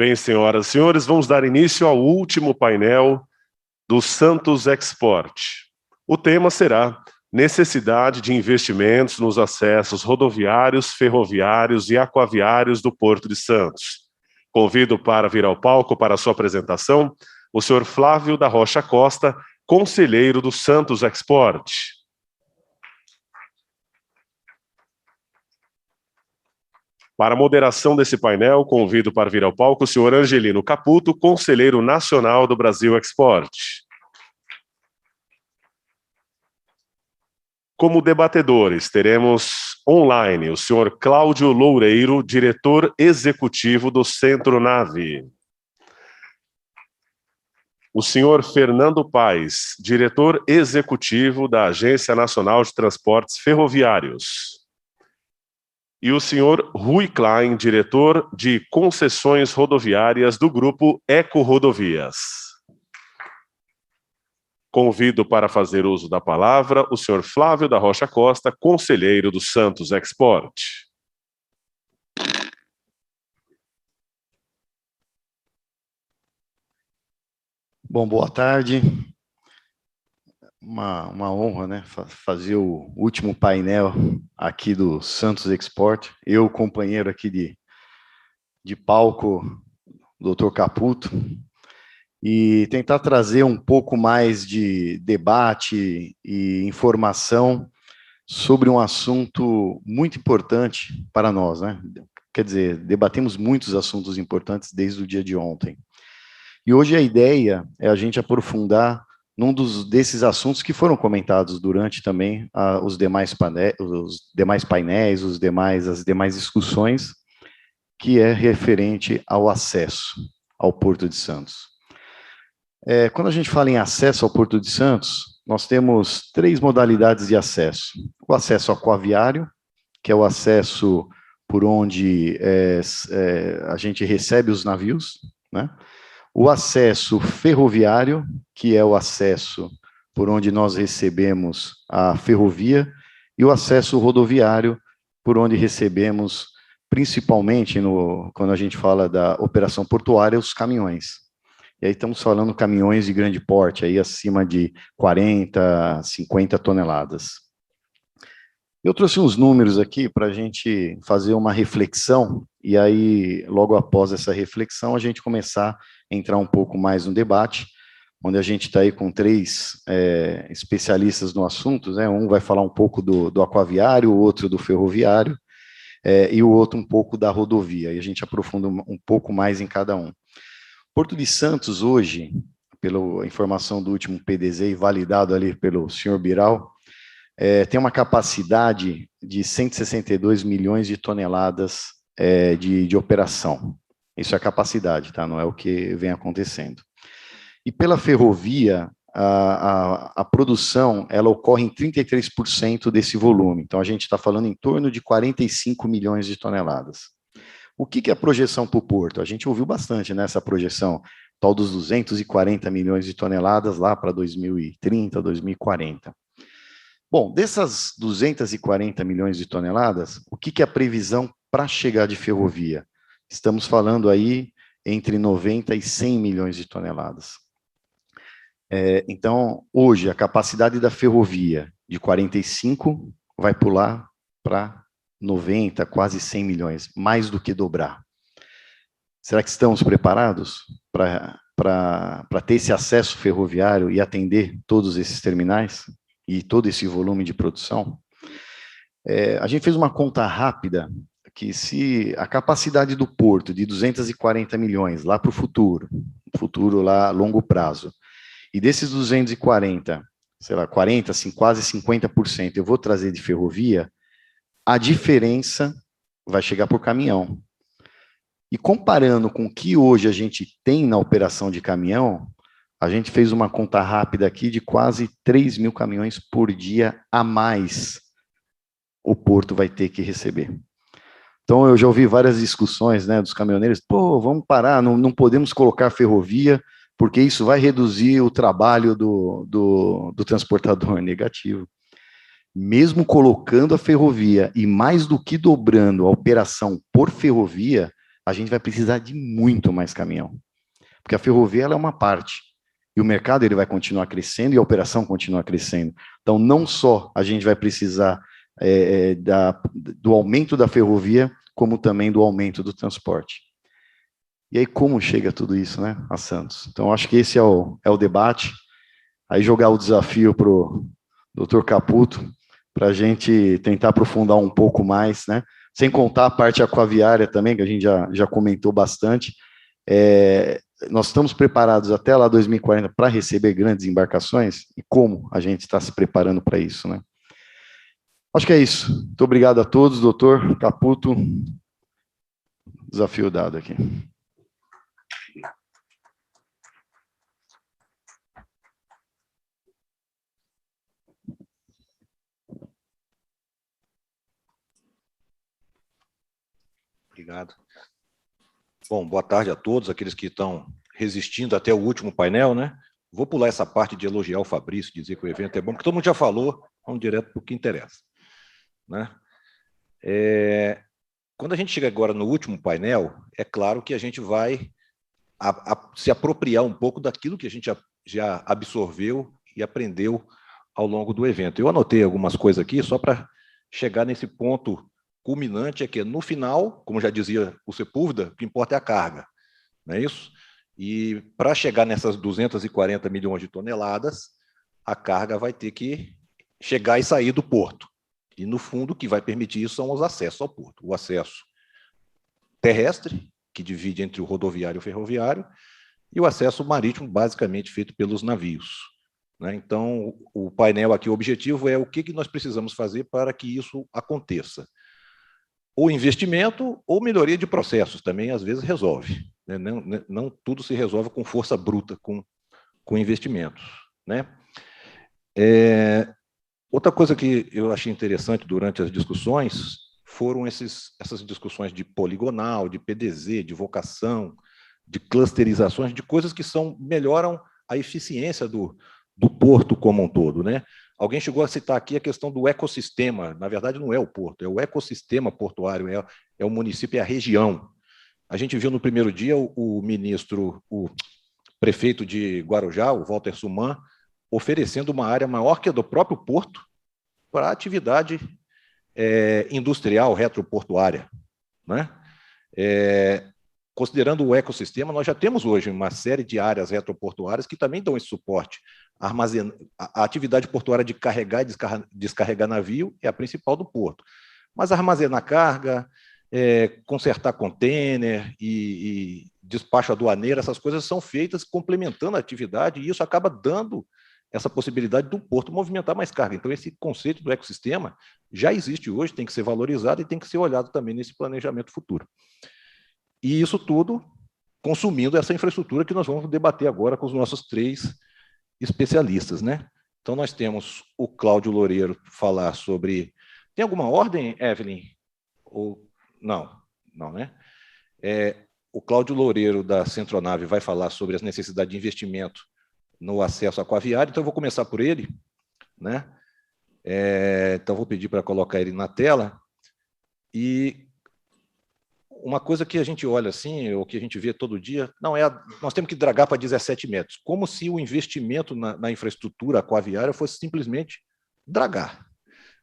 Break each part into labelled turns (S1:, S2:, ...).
S1: Bem, senhoras e senhores, vamos dar início ao último painel do Santos Export. O tema será necessidade de investimentos nos acessos rodoviários, ferroviários e aquaviários do Porto de Santos. Convido para vir ao palco para a sua apresentação o senhor Flávio da Rocha Costa, conselheiro do Santos Export. Para a moderação desse painel, convido para vir ao palco o senhor Angelino Caputo, conselheiro nacional do Brasil Export. Como debatedores, teremos online o senhor Cláudio Loureiro, diretor executivo do Centro Nave. O senhor Fernando Paes, diretor executivo da Agência Nacional de Transportes Ferroviários. E o senhor Rui Klein, diretor de concessões rodoviárias do grupo Eco Rodovias. Convido para fazer uso da palavra o senhor Flávio da Rocha Costa, conselheiro do Santos Export.
S2: Bom, boa tarde. Uma honra, né, fazer o último painel aqui do Santos Export. Eu, companheiro aqui de palco, Dr. Caputo, e tentar trazer um pouco mais de debate e informação sobre um assunto muito importante para nós, né? Quer dizer, debatemos muitos assuntos importantes desde o dia de ontem. E hoje a ideia é a gente aprofundar num desses assuntos que foram comentados durante também os demais painéis, as demais discussões, que é referente ao acesso ao Porto de Santos. Quando a gente fala em acesso ao Porto de Santos, nós temos 3 modalidades de acesso. O acesso aquaviário, que é o acesso por onde a gente recebe os navios, né? O acesso ferroviário, que é o acesso por onde nós recebemos a ferrovia, e o acesso rodoviário, por onde recebemos, principalmente quando a gente fala da operação portuária, os caminhões. E aí estamos falando caminhões de grande porte, aí acima de 40, 50 toneladas. Eu trouxe uns números aqui para a gente fazer uma reflexão, e aí, logo após essa reflexão, a gente começar a entrar um pouco mais no debate, onde a gente está aí com 3 especialistas no assunto, né? Um vai falar um pouco do aquaviário, o outro do ferroviário, e o outro um pouco da rodovia, e a gente aprofunda um pouco mais em cada um. Porto de Santos, hoje, pela informação do último PDZ, validado ali pelo senhor Biral, tem uma capacidade de 162 milhões de toneladas de operação. Isso é a capacidade, tá? Não é o que vem acontecendo. E pela ferrovia, a produção, ela ocorre em 33% desse volume. Então, a gente está falando em torno de 45 milhões de toneladas. O que é a projeção para o Porto? A gente ouviu bastante nessa projeção, tal dos 240 milhões de toneladas lá para 2030, 2040. Bom, dessas 240 milhões de toneladas, o que é a previsão para chegar de ferrovia? Estamos falando aí entre 90 e 100 milhões de toneladas. Então, hoje, a capacidade da ferrovia de 45 vai pular para 90, quase 100 milhões, mais do que dobrar. Será que estamos preparados para ter esse acesso ferroviário e atender todos esses terminais e todo esse volume de produção? A gente fez uma conta rápida, que se a capacidade do porto de 240 milhões lá para o futuro lá a longo prazo, e desses 240, sei lá, 40, assim, quase 50% eu vou trazer de ferrovia, a diferença vai chegar por caminhão. E comparando com o que hoje a gente tem na operação de caminhão, a gente fez uma conta rápida aqui de quase 3 mil caminhões por dia a mais o porto vai ter que receber. Então, eu já ouvi várias discussões, né, dos caminhoneiros, pô, vamos parar, não podemos colocar ferrovia, porque isso vai reduzir o trabalho do transportador. Negativo. Mesmo colocando a ferrovia e mais do que dobrando a operação por ferrovia, a gente vai precisar de muito mais caminhão. Porque a ferrovia ela é uma parte. E o mercado ele vai continuar crescendo e a operação continua crescendo. Então, não só a gente vai precisar do aumento da ferrovia, como também do aumento do transporte. E aí, como chega tudo isso, né, a Santos? Então, acho que esse é o debate. Aí, jogar o desafio para o doutor Caputo, para a gente tentar aprofundar um pouco mais, né? Sem contar a parte aquaviária também, que a gente já comentou bastante. Nós estamos preparados até lá 2040 para receber grandes embarcações? E como a gente está se preparando para isso, né? Acho que é isso. Muito obrigado a todos, doutor Caputo. Desafio dado aqui.
S3: Obrigado. Bom, boa tarde a todos, aqueles que estão resistindo até o último painel, né? Vou pular essa parte de elogiar o Fabrício, dizer que o evento é bom, porque todo mundo já falou, vamos direto para o que interessa, né? Quando a gente chega agora no último painel, é claro que a gente vai se apropriar um pouco daquilo que a gente já absorveu e aprendeu ao longo do evento. Eu anotei algumas coisas aqui, só para chegar nesse ponto culminante, é que no final, como já dizia o Sepúlveda, o que importa é a carga, não é isso? E para chegar nessas 240 milhões de toneladas, a carga vai ter que chegar e sair do porto. E, no fundo, o que vai permitir isso são os acessos ao porto. O acesso terrestre, que divide entre o rodoviário e o ferroviário, e o acesso marítimo, basicamente feito pelos navios, né? Então, o painel aqui, o objetivo é o que nós precisamos fazer para que isso aconteça. Ou investimento, ou melhoria de processos, também às vezes resolve, né? Não tudo se resolve com força bruta, com investimentos, né? Outra coisa que eu achei interessante durante as discussões foram essas discussões de poligonal, de PDZ, de vocação, de clusterizações, de coisas que melhoram a eficiência do porto como um todo, né? Alguém chegou a citar aqui a questão do ecossistema. Na verdade, não é o porto, é o ecossistema portuário, é o município, é a região. A gente viu no primeiro dia o prefeito de Guarujá, o Walter Suman, oferecendo uma área maior que a do próprio porto para a atividade industrial retroportuária, né? Considerando o ecossistema, nós já temos hoje uma série de áreas retroportuárias que também dão esse suporte. A atividade portuária de carregar e descarregar navio é a principal do porto. Mas armazenar carga, consertar contêiner e despacho aduaneiro, essas coisas são feitas complementando a atividade, e isso acaba dando essa possibilidade do porto movimentar mais carga. Então, esse conceito do ecossistema já existe hoje, tem que ser valorizado e tem que ser olhado também nesse planejamento futuro. E isso tudo consumindo essa infraestrutura que nós vamos debater agora com os nossos 3 especialistas, né? Então, nós temos o Cláudio Loureiro falar sobre... Tem alguma ordem, Evelyn? Ou... Não, né? O Cláudio Loureiro, da Centronave, vai falar sobre as necessidades de investimento no acesso aquaviário, então eu vou começar por ele, né? Então, vou pedir para colocar ele na tela. E uma coisa que a gente olha assim, ou que a gente vê todo dia, nós temos que dragar para 17 metros, como se o investimento na infraestrutura aquaviária fosse simplesmente dragar.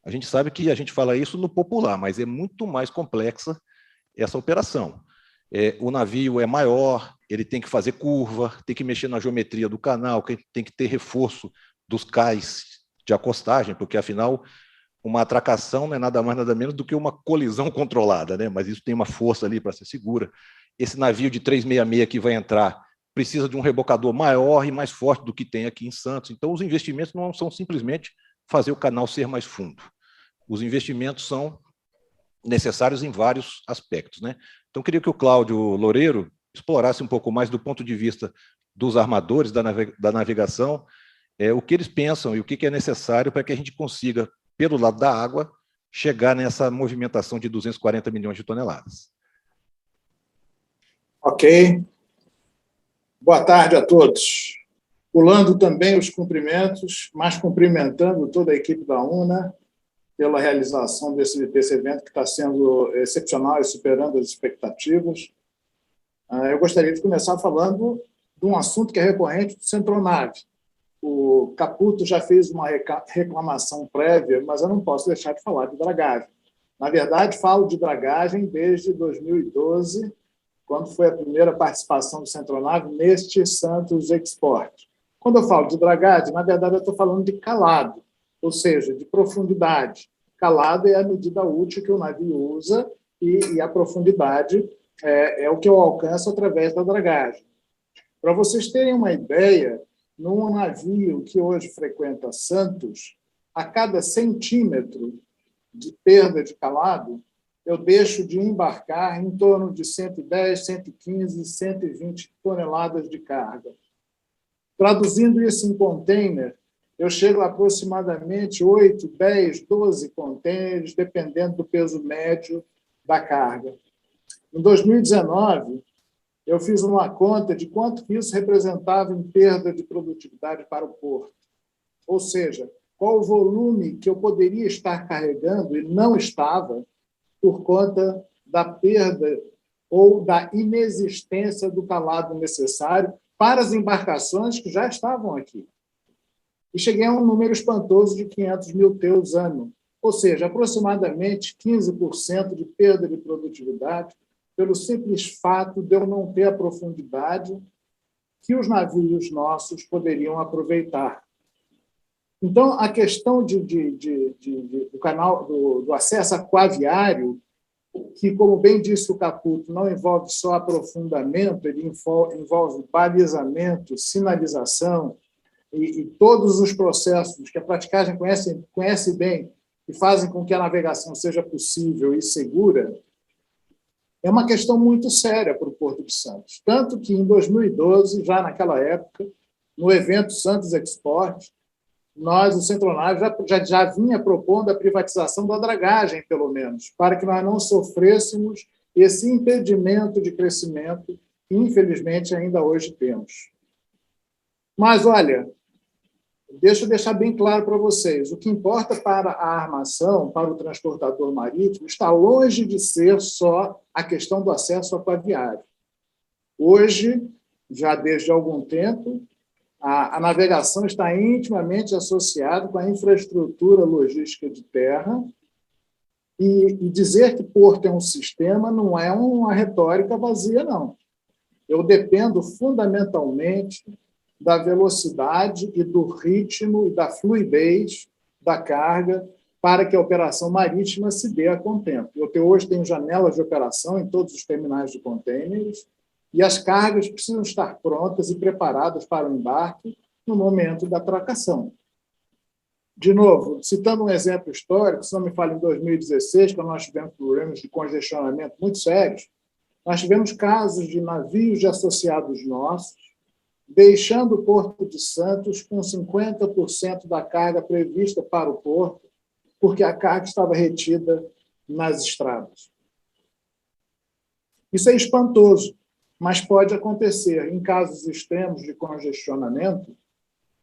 S3: A gente sabe que a gente fala isso no popular, mas é muito mais complexa essa operação. O navio é maior, ele tem que fazer curva, tem que mexer na geometria do canal, tem que ter reforço dos cais de acostagem, porque, afinal, uma atracação não é nada mais, nada menos do que uma colisão controlada, né? Mas isso tem uma força ali para ser segura. Esse navio de 366 que vai entrar precisa de um rebocador maior e mais forte do que tem aqui em Santos. Então, os investimentos não são simplesmente fazer o canal ser mais fundo. Os investimentos são necessários em vários aspectos, né? Então, queria que o Cláudio Loureiro explorasse um pouco mais do ponto de vista dos armadores da navegação, o que eles pensam e o que é necessário para que a gente consiga, pelo lado da água, chegar nessa movimentação de 240 milhões de toneladas.
S4: Ok. Boa tarde a todos. Pulando também os cumprimentos, mas cumprimentando toda a equipe da UNA pela realização desse evento que está sendo excepcional e superando as expectativas. Eu gostaria de começar falando de um assunto que é recorrente do Centronave. O Caputo já fez uma reclamação prévia, mas eu não posso deixar de falar de dragagem. Na verdade, falo de dragagem desde 2012, quando foi a primeira participação do Centronave neste Santos Export. Quando eu falo de dragagem, na verdade, eu estou falando de calado, ou seja, de profundidade. Calado é a medida útil que o navio usa e a profundidade é o que eu alcanço através da dragagem. Para vocês terem uma ideia, num navio que hoje frequenta Santos, a cada centímetro de perda de calado, eu deixo de embarcar em torno de 110, 115, 120 toneladas de carga. Traduzindo isso em container, eu chego a aproximadamente 8, 10, 12 containers, dependendo do peso médio da carga. Em 2019, eu fiz uma conta de quanto que isso representava em perda de produtividade para o porto. Ou seja, qual o volume que eu poderia estar carregando e não estava por conta da perda ou da inexistência do calado necessário para as embarcações que já estavam aqui. E cheguei a um número espantoso de 500 mil TEUs ano, ou seja, aproximadamente 15% de perda de produtividade, pelo simples fato de eu não ter a profundidade que os navios nossos poderiam aproveitar. Então, a questão do canal do acesso aquaviário, que, como bem disse o Caputo, não envolve só aprofundamento, ele envolve balizamento, sinalização e todos os processos que a praticagem conhece bem e fazem com que a navegação seja possível e segura, é uma questão muito séria para o Porto de Santos. Tanto que, em 2012, já naquela época, no evento Santos Export, o Centronave já vinha propondo a privatização da dragagem, pelo menos, para que nós não sofrêssemos esse impedimento de crescimento que, infelizmente, ainda hoje temos. Mas, olha, deixa eu deixar bem claro para vocês, o que importa para a armação, para o transportador marítimo, está longe de ser só a questão do acesso aquaviário. Hoje, já desde algum tempo, a navegação está intimamente associada com a infraestrutura logística de terra e dizer que porto é um sistema não é uma retórica vazia, não. Eu dependo fundamentalmente da velocidade e do ritmo e da fluidez da carga para que a operação marítima se dê a contento. Eu hoje tenho janelas de operação em todos os terminais de contêineres e as cargas precisam estar prontas e preparadas para o embarque no momento da atracação. De novo, citando um exemplo histórico, se não me falha, em 2016, quando nós tivemos problemas de congestionamento muito sérios, nós tivemos casos de navios de associados nossos deixando o Porto de Santos com 50% da carga prevista para o porto, porque a carga estava retida nas estradas. Isso é espantoso, mas pode acontecer. Em casos extremos de congestionamento,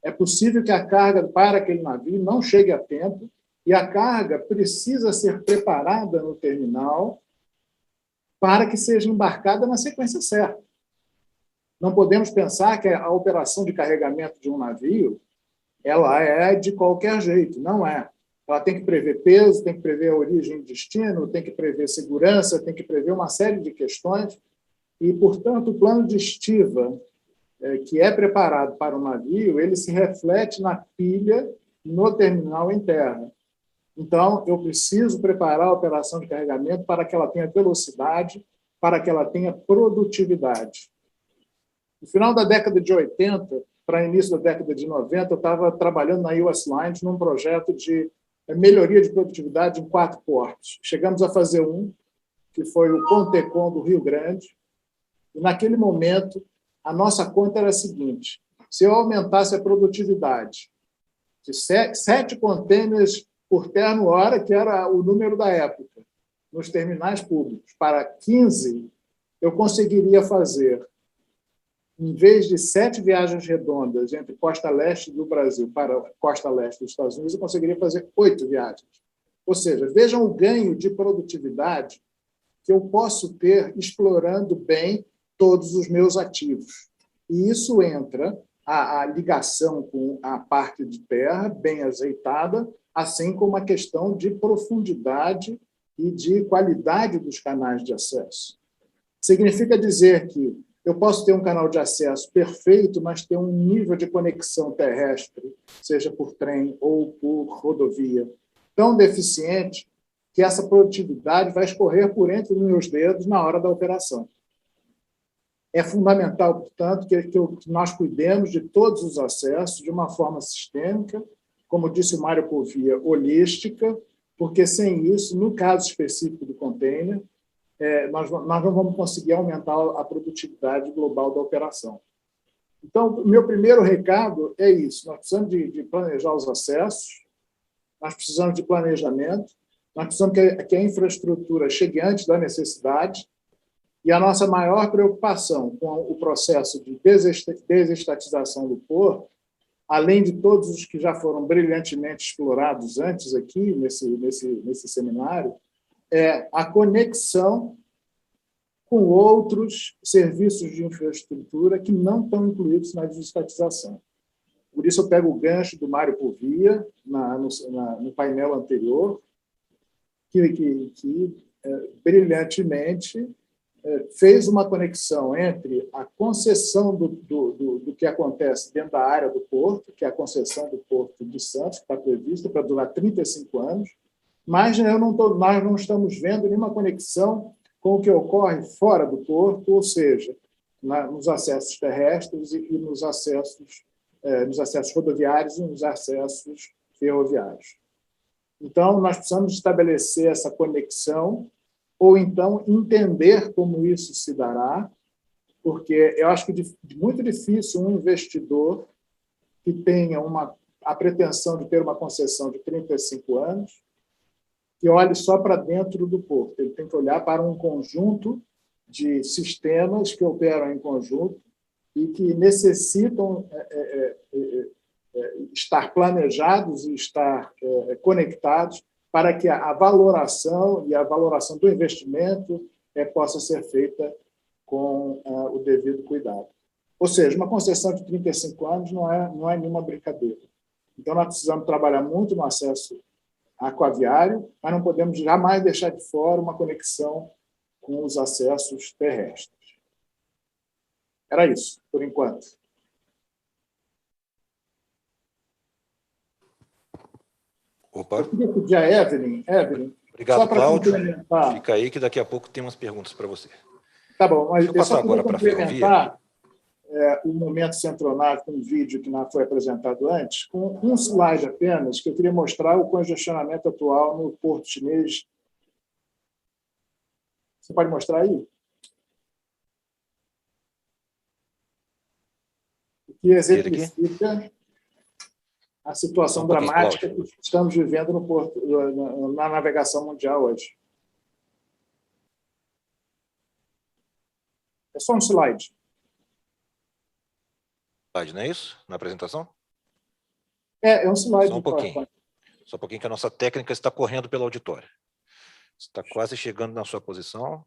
S4: é possível que a carga para aquele navio não chegue a tempo e a carga precisa ser preparada no terminal para que seja embarcada na sequência certa. Não podemos pensar que a operação de carregamento de um navio ela é de qualquer jeito, não é. Ela tem que prever peso, tem que prever a origem e destino, tem que prever segurança, tem que prever uma série de questões e, portanto, o plano de estiva que é preparado para o navio, ele se reflete na pilha no terminal em terra. Então, eu preciso preparar a operação de carregamento para que ela tenha velocidade, para que ela tenha produtividade. No final da década de 80, para início da década de 90, eu estava trabalhando na US Lines num projeto de melhoria de produtividade em 4 portos. Chegamos a fazer um, que foi o Pontecon do Rio Grande, e naquele momento a nossa conta era a seguinte: se eu aumentasse a produtividade de 7 contêineres por terno hora, que era o número da época, nos terminais públicos, para 15, eu conseguiria fazer, em vez de 7 viagens redondas entre costa leste do Brasil para costa leste dos Estados Unidos, eu conseguiria fazer 8 viagens. Ou seja, vejam o ganho de produtividade que eu posso ter explorando bem todos os meus ativos. E isso entra a ligação com a parte de terra bem azeitada, assim como a questão de profundidade e de qualidade dos canais de acesso. Significa dizer que eu posso ter um canal de acesso perfeito, mas ter um nível de conexão terrestre, seja por trem ou por rodovia, tão deficiente que essa produtividade vai escorrer por entre os meus dedos na hora da operação. É fundamental, portanto, que nós cuidemos de todos os acessos de uma forma sistêmica, como disse o Mário Povia, holística, porque sem isso, no caso específico do container, nós não vamos conseguir aumentar a produtividade global da operação. Então, o meu primeiro recado é isso: nós precisamos de planejar os acessos, nós precisamos de planejamento, nós precisamos que a infraestrutura chegue antes da necessidade, e a nossa maior preocupação com o processo de desestatização do porto, além de todos os que já foram brilhantemente explorados antes aqui, nesse seminário, é a conexão com outros serviços de infraestrutura que não estão incluídos na desestatização. Por isso, eu pego o gancho do Mário Povia, no painel anterior, que brilhantemente fez uma conexão entre a concessão do que acontece dentro da área do porto, que é a concessão do Porto de Santos, que está prevista para durar 35 anos, mas nós não estamos vendo nenhuma conexão com o que ocorre fora do porto, ou seja, nos acessos terrestres e nos acessos rodoviários e nos acessos ferroviários. Então, nós precisamos estabelecer essa conexão ou então entender como isso se dará, porque eu acho que é muito difícil um investidor que tenha a pretensão de ter uma concessão de 35 anos que olhe só para dentro do porto. Ele tem que olhar para um conjunto de sistemas que operam em conjunto e que necessitam estar planejados e estar conectados para que a valoração e a valoração do investimento possa ser feita com o devido cuidado. Ou seja, uma concessão de 35 anos não é nenhuma brincadeira. Então, nós precisamos trabalhar muito no acesso aquaviário, mas não podemos jamais deixar de fora uma conexão com os acessos terrestres. Era isso, por enquanto.
S3: Opa.
S4: Eu queria pedir a Evelyn,
S3: obrigado, Cláudio. Fica aí que daqui a pouco tem umas perguntas para você.
S4: Tá bom, mas
S3: deixa eu passar agora para a ferrovia.
S4: O momento centronado com um vídeo que foi apresentado antes, com um slide apenas, que eu queria mostrar o congestionamento atual no Porto Chinês. Você pode mostrar aí? O que exemplifica a situação dramática que estamos vivendo no porto, na navegação mundial hoje. É só um slide.
S3: Não é isso? Na apresentação?
S4: É um slide.
S3: Só um pouquinho. Só um pouquinho que a nossa técnica está correndo pelo auditório. Está quase chegando na sua posição.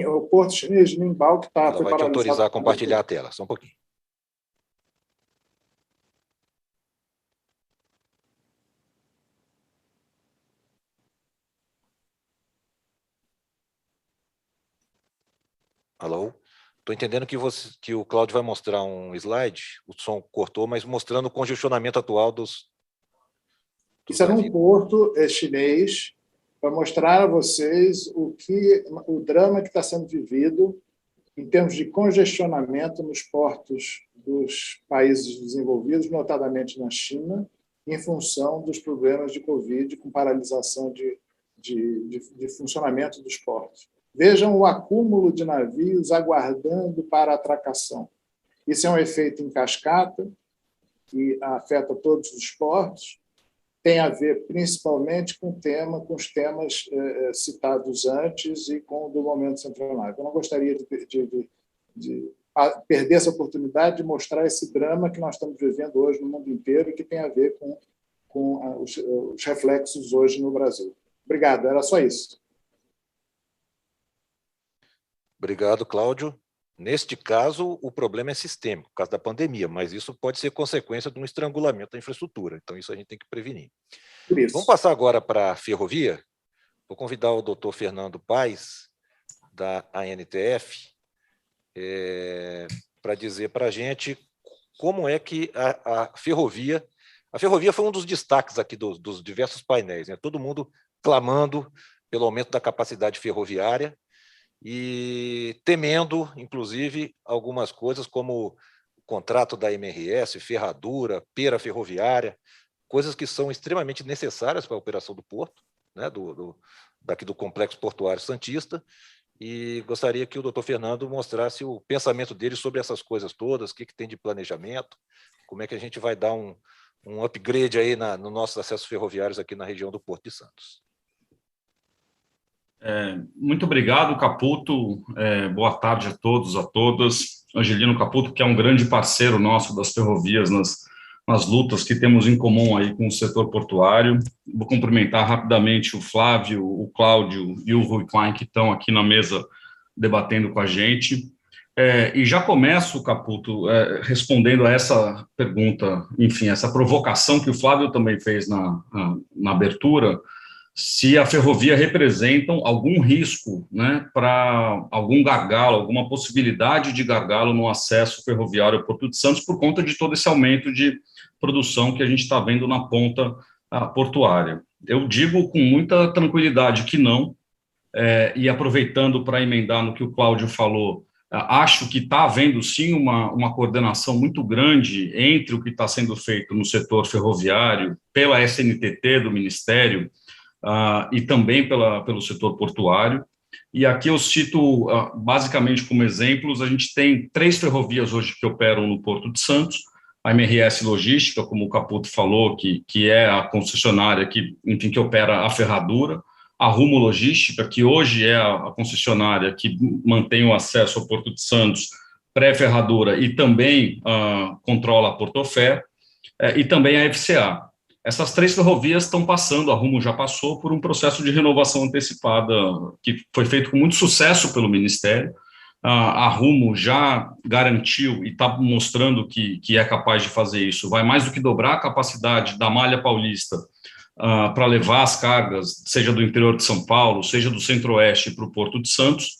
S4: O Porto Chinês de Ningbo, que está...
S3: Ela vai te autorizar a compartilhar a tela. Só um pouquinho. Alô? Estou entendendo que o Cláudio vai mostrar um slide, o som cortou, mas mostrando o congestionamento atual dos
S4: Isso é um porto chinês, para mostrar a vocês o drama que está sendo vivido em termos de congestionamento nos portos dos países desenvolvidos, notadamente na China, em função dos problemas de Covid, com paralisação de funcionamento dos portos. Vejam o acúmulo de navios aguardando para atracação. Isso é um efeito em cascata, que afeta todos os portos, tem a ver principalmente com os temas citados antes e com o do momento centenário. Eu não gostaria de perder essa oportunidade de mostrar esse drama que nós estamos vivendo hoje no mundo inteiro e que tem a ver com os reflexos hoje no Brasil. Obrigado, era só isso.
S3: Obrigado, Cláudio. Neste caso, o problema é sistêmico, por causa da pandemia, mas isso pode ser consequência de um estrangulamento da infraestrutura, então isso a gente tem que prevenir.
S4: Por isso.
S3: Vamos passar agora para a ferrovia. Vou convidar o doutor Fernando Paes, da ANTF, para dizer para a gente como é que a ferrovia foi um dos destaques aqui dos diversos painéis, né? Todo mundo clamando pelo aumento da capacidade ferroviária e temendo, inclusive, algumas coisas como o contrato da MRS, ferradura, pera ferroviária, coisas que são extremamente necessárias para a operação do porto, né, daqui do Complexo Portuário Santista, e gostaria que o doutor Fernando mostrasse o pensamento dele sobre essas coisas todas, o que tem de planejamento, como é que a gente vai dar um upgrade aí no nossos acessos ferroviários aqui na região do Porto de Santos.
S5: Muito obrigado, Caputo. Boa tarde a todos, a todas. Angelino Caputo, que é um grande parceiro nosso das ferrovias nas lutas que temos em comum aí com o setor portuário. Vou cumprimentar rapidamente o Flávio, o Cláudio e o Rui Klein, que estão aqui na mesa debatendo com a gente. E já começo, Caputo, respondendo a essa pergunta, enfim, essa provocação que o Flávio também fez na abertura, se a ferrovia representa algum risco, né, para algum gargalo, alguma possibilidade de gargalo no acesso ferroviário ao Porto de Santos por conta de todo esse aumento de produção que a gente está vendo na ponta portuária. Eu digo com muita tranquilidade que não, e aproveitando para emendar no que o Cláudio falou, acho que está havendo sim uma coordenação muito grande entre o que está sendo feito no setor ferroviário, pela SNTT do Ministério, e também pelo setor portuário. E aqui eu cito, basicamente como exemplos, a gente tem 3 ferrovias hoje que operam no Porto de Santos, a MRS Logística, como o Caputo falou, que é a concessionária que opera a ferradura, a Rumo Logística, que hoje é a concessionária que mantém o acesso ao Porto de Santos pré-ferradura e também controla a Portofé, e também a FCA. Essas 3 ferrovias estão passando, a Rumo já passou por um processo de renovação antecipada que foi feito com muito sucesso pelo Ministério. A Rumo já garantiu e está mostrando que é capaz de fazer isso. Vai mais do que dobrar a capacidade da Malha Paulista para levar as cargas, seja do interior de São Paulo, seja do Centro-Oeste para o Porto de Santos.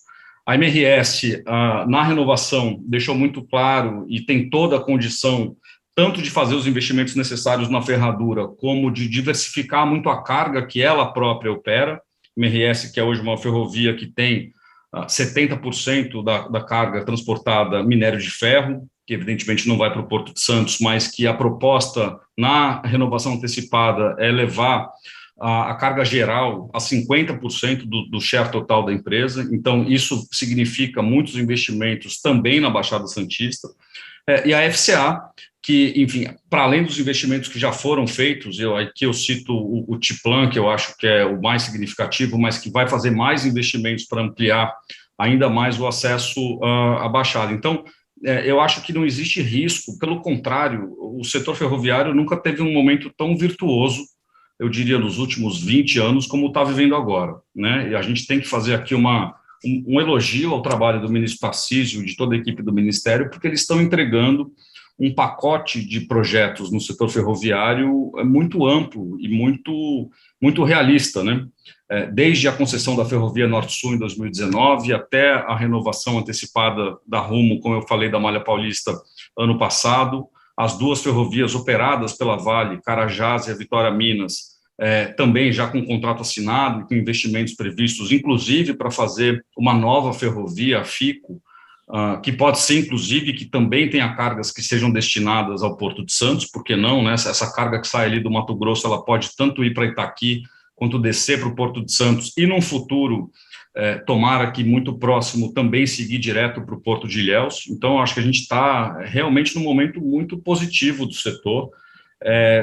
S5: A MRS, na renovação, deixou muito claro e tem toda a condição tanto de fazer os investimentos necessários na ferradura, como de diversificar muito a carga que ela própria opera. MRS, que é hoje uma ferrovia que tem 70% da carga transportada minério de ferro, que evidentemente não vai para o Porto de Santos, mas que a proposta na renovação antecipada é levar a carga geral a 50% do share total da empresa. Então, isso significa muitos investimentos também na Baixada Santista. E a FCA, que, enfim, para além dos investimentos que já foram feitos, aqui eu cito o Tiplan, que eu acho que é o mais significativo, mas que vai fazer mais investimentos para ampliar ainda mais o acesso à Baixada. Então, eu acho que não existe risco, pelo contrário, o setor ferroviário nunca teve um momento tão virtuoso, eu diria, nos últimos 20 anos, como está vivendo agora, né? E a gente tem que fazer aqui um elogio ao trabalho do ministro Tarcísio e de toda a equipe do Ministério, porque eles estão entregando um pacote de projetos no setor ferroviário muito amplo e muito realista, né? Desde a concessão da Ferrovia Norte-Sul em 2019 até a renovação antecipada da Rumo, como eu falei, da Malha Paulista ano passado, as 2 ferrovias operadas pela Vale, Carajás e a Vitória Minas, também já com contrato assinado e com investimentos previstos, inclusive para fazer uma nova ferrovia, a FICO, que pode ser, inclusive, que também tenha cargas que sejam destinadas ao Porto de Santos, por que não, né? Essa carga que sai ali do Mato Grosso, ela pode tanto ir para Itaqui, quanto descer para o Porto de Santos, e num futuro, tomara que muito próximo, também seguir direto para o Porto de Ilhéus. Então, acho que a gente está realmente num momento muito positivo do setor.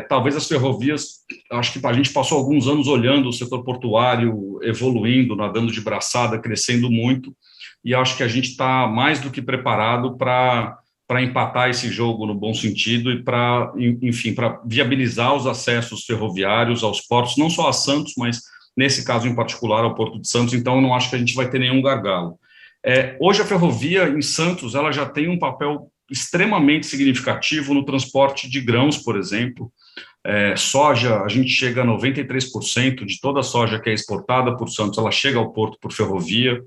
S5: Talvez as ferrovias, acho que a gente passou alguns anos olhando o setor portuário evoluindo, nadando de braçada, crescendo muito, e acho que a gente está mais do que preparado para empatar esse jogo no bom sentido e para, enfim, para viabilizar os acessos ferroviários aos portos, não só a Santos, mas nesse caso em particular ao Porto de Santos, então eu não acho que a gente vai ter nenhum gargalo. Hoje a ferrovia em Santos ela já tem um papel extremamente significativo no transporte de grãos, por exemplo. Soja, a gente chega a 93% de toda a soja que é exportada por Santos, ela chega ao porto por ferrovia.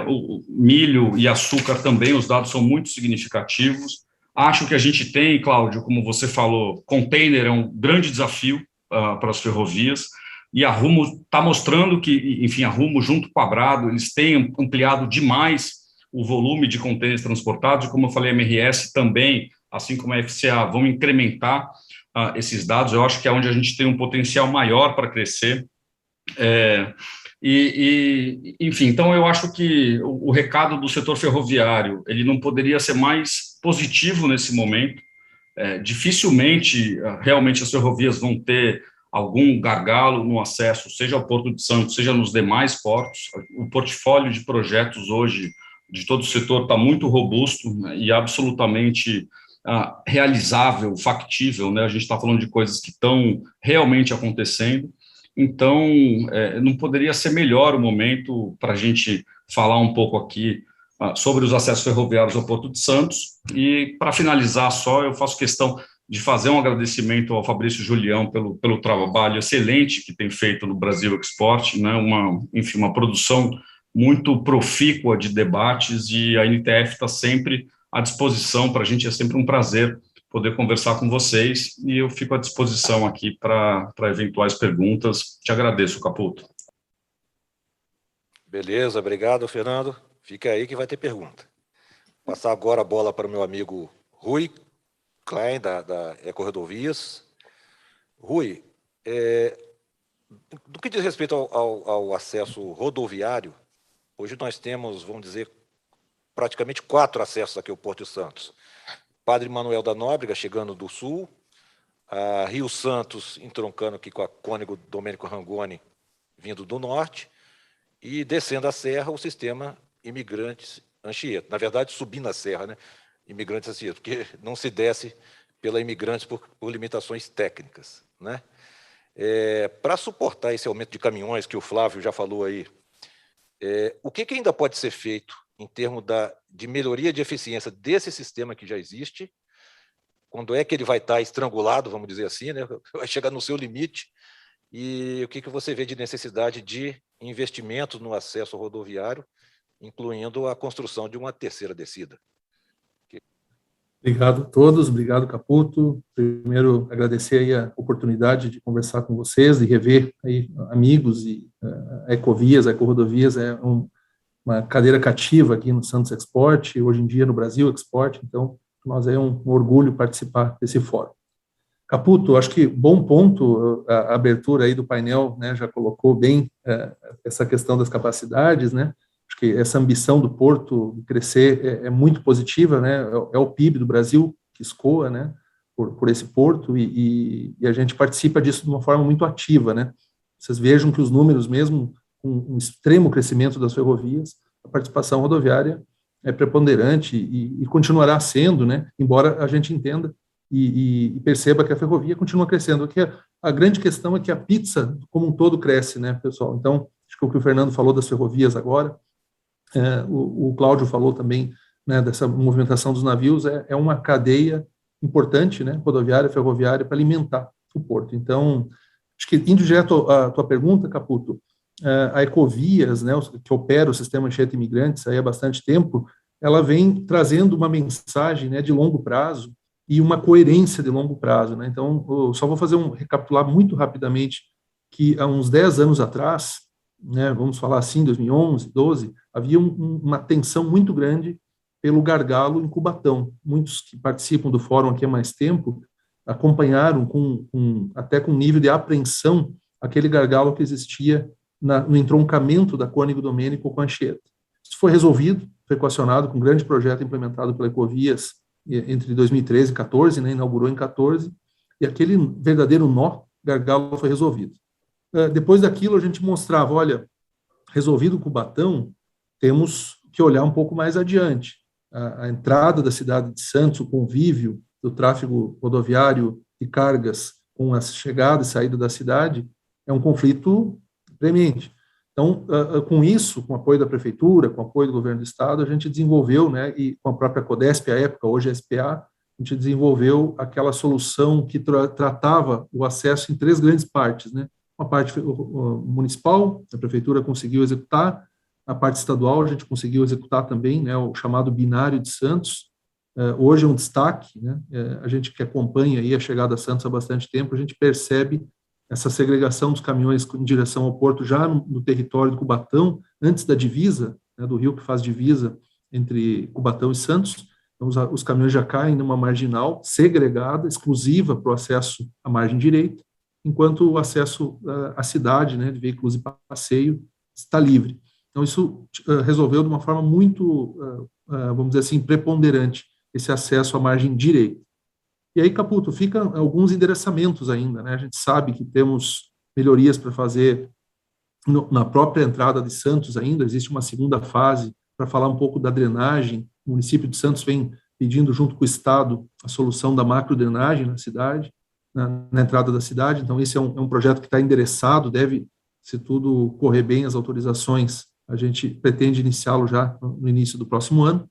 S5: O milho e açúcar também, os dados são muito significativos. Acho que a gente tem, Cláudio, como você falou, container é um grande desafio para as ferrovias, e a Rumo está mostrando que, enfim, a Rumo, junto com a Brado, eles têm ampliado demais o volume de contêineres transportados, e como eu falei, a MRS também, assim como a FCA, vão incrementar esses dados. Eu acho que é onde a gente tem um potencial maior para crescer. Enfim, então eu acho que o recado do setor ferroviário, ele não poderia ser mais positivo nesse momento. Dificilmente, realmente, as ferrovias vão ter algum gargalo no acesso, seja ao Porto de Santos, seja nos demais portos. O portfólio de projetos hoje, de todo o setor, está muito robusto, né, e absolutamente realizável, factível, né? A gente está falando de coisas que estão realmente acontecendo. Então, não poderia ser melhor o momento para a gente falar um pouco aqui sobre os acessos ferroviários ao Porto de Santos. E, para finalizar só, eu faço questão de fazer um agradecimento ao Fabrício Julião pelo trabalho excelente que tem feito no Brasil Export, né? Uma produção muito profícua de debates, e a NTF está sempre à disposição. Para a gente é sempre um prazer poder conversar com vocês, e eu fico à disposição aqui para eventuais perguntas. Te agradeço, Caputo.
S3: Beleza, obrigado, Fernando. Fica aí que vai ter pergunta. Passar agora a bola para o meu amigo Rui Klein, da Eco-Rodovias. Rui, do que diz respeito ao acesso rodoviário, hoje nós temos, vamos dizer, praticamente 4 acessos aqui ao Porto de Santos. Padre Manuel da Nóbrega, chegando do sul, a Rio Santos, entroncando aqui com a Cônego Domênico Rangoni, vindo do norte, e descendo a serra, o sistema Imigrantes Anchieta. Na verdade, subindo a serra, né? Imigrantes Anchieta, porque não se desce pela Imigrantes por limitações técnicas, né? Para suportar esse aumento de caminhões, que o Flávio já falou aí, o que ainda pode ser feito em termos de melhoria de eficiência desse sistema que já existe? Quando é que ele vai estar estrangulado, vamos dizer assim, né? Vai chegar no seu limite? E o que você vê de necessidade de investimento no acesso rodoviário, incluindo a construção de uma terceira descida?
S6: Obrigado a todos, obrigado, Caputo. Primeiro, agradecer aí a oportunidade de conversar com vocês, de rever aí amigos, e a Ecovias, a Eco-Rodovias é uma cadeira cativa aqui no Santos Export, hoje em dia no Brasil Export, então nós é um orgulho participar desse fórum. Caputo, acho que bom ponto, a abertura aí do painel, né, já colocou bem essa questão das capacidades, né? Acho que essa ambição do Porto crescer é muito positiva, né? É o PIB do Brasil que escoa, né, por esse porto, e a gente participa disso de uma forma muito ativa, né? Vocês vejam que os números, mesmo com um extremo crescimento das ferrovias, a participação rodoviária é preponderante e continuará sendo, né? Embora a gente entenda e perceba que a ferrovia continua crescendo. Que a grande questão é que a pizza como um todo cresce, né, pessoal? Então, acho que o que o Fernando falou das ferrovias agora, o Cláudio falou também, né, dessa movimentação dos navios, é uma cadeia importante, né, rodoviária, ferroviária, para alimentar o porto. Então, acho que, indo direto à tua pergunta, Caputo, a Ecovias, né, que opera o sistema Anchieta Imigrantes aí há bastante tempo, ela vem trazendo uma mensagem, né, de longo prazo e uma coerência de longo prazo, né? Então, eu só vou fazer recapitular muito rapidamente que há uns 10 anos atrás, né, vamos falar assim, 2011, 12, havia uma tensão muito grande pelo gargalo em Cubatão. Muitos que participam do fórum aqui há mais tempo acompanharam até com nível de apreensão aquele gargalo que existia no entroncamento da Cônego Domênico com a Anchieta. Isso foi resolvido, foi equacionado com um grande projeto implementado pela Ecovias entre 2013 e 2014, né, inaugurou em 2014, e aquele verdadeiro gargalo foi resolvido. Depois daquilo, a gente mostrava, olha, resolvido o Cubatão, temos que olhar um pouco mais adiante. A entrada da cidade de Santos, o convívio do tráfego rodoviário e cargas com a chegada e saída da cidade, é um conflito premente. Então, com isso, com o apoio da Prefeitura, com o apoio do Governo do Estado, a gente desenvolveu, né, e com a própria CODESP, à época, hoje é SPA, a gente desenvolveu aquela solução que tratava o acesso em 3 grandes partes, né? Uma parte municipal, a Prefeitura conseguiu executar, a parte estadual a gente conseguiu executar também, né, o chamado binário de Santos. Hoje é um destaque, né? A gente que acompanha aí a chegada a Santos há bastante tempo, a gente percebe essa segregação dos caminhões em direção ao porto já no território do Cubatão, antes da divisa, né, do rio que faz divisa entre Cubatão e Santos. Então, os caminhões já caem numa marginal segregada, exclusiva para o acesso à margem direita, enquanto o acesso à cidade, né, de veículos de passeio, está livre. Então, isso resolveu de uma forma muito, vamos dizer assim, preponderante, esse acesso à margem direita. E aí, Caputo, ficam alguns endereçamentos ainda, né? A gente sabe que temos melhorias para fazer na própria entrada de Santos ainda, existe uma segunda fase para falar um pouco da drenagem. O município de Santos vem pedindo, junto com o Estado, a solução da macrodrenagem na cidade, na entrada da cidade. Então, esse é um projeto que está endereçado, deve, se tudo correr bem, as autorizações, a gente pretende iniciá-lo já no início do próximo ano.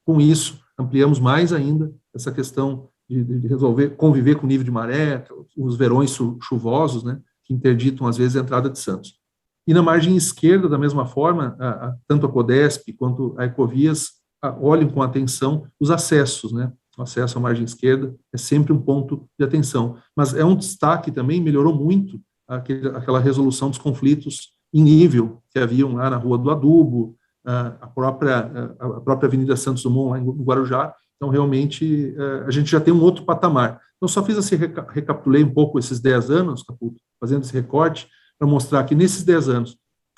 S6: Com isso, ampliamos mais ainda essa questão de resolver, conviver com o nível de maré, os verões chuvosos, né, que interditam, às vezes, a entrada de Santos. E na margem esquerda, da mesma forma, tanto a CODESP quanto a Ecovias olham com atenção os acessos, né? O acesso à margem esquerda é sempre um ponto de atenção. Mas é um destaque também, melhorou muito aquela resolução dos conflitos em nível que haviam lá na Rua do Adubo, a própria Avenida Santos Dumont, lá em Guarujá. Então, realmente, a gente já tem um outro patamar. Então, só fiz assim, recapitulei um pouco esses 10 anos, Caputo, fazendo esse recorte, para mostrar que nesses 10 anos,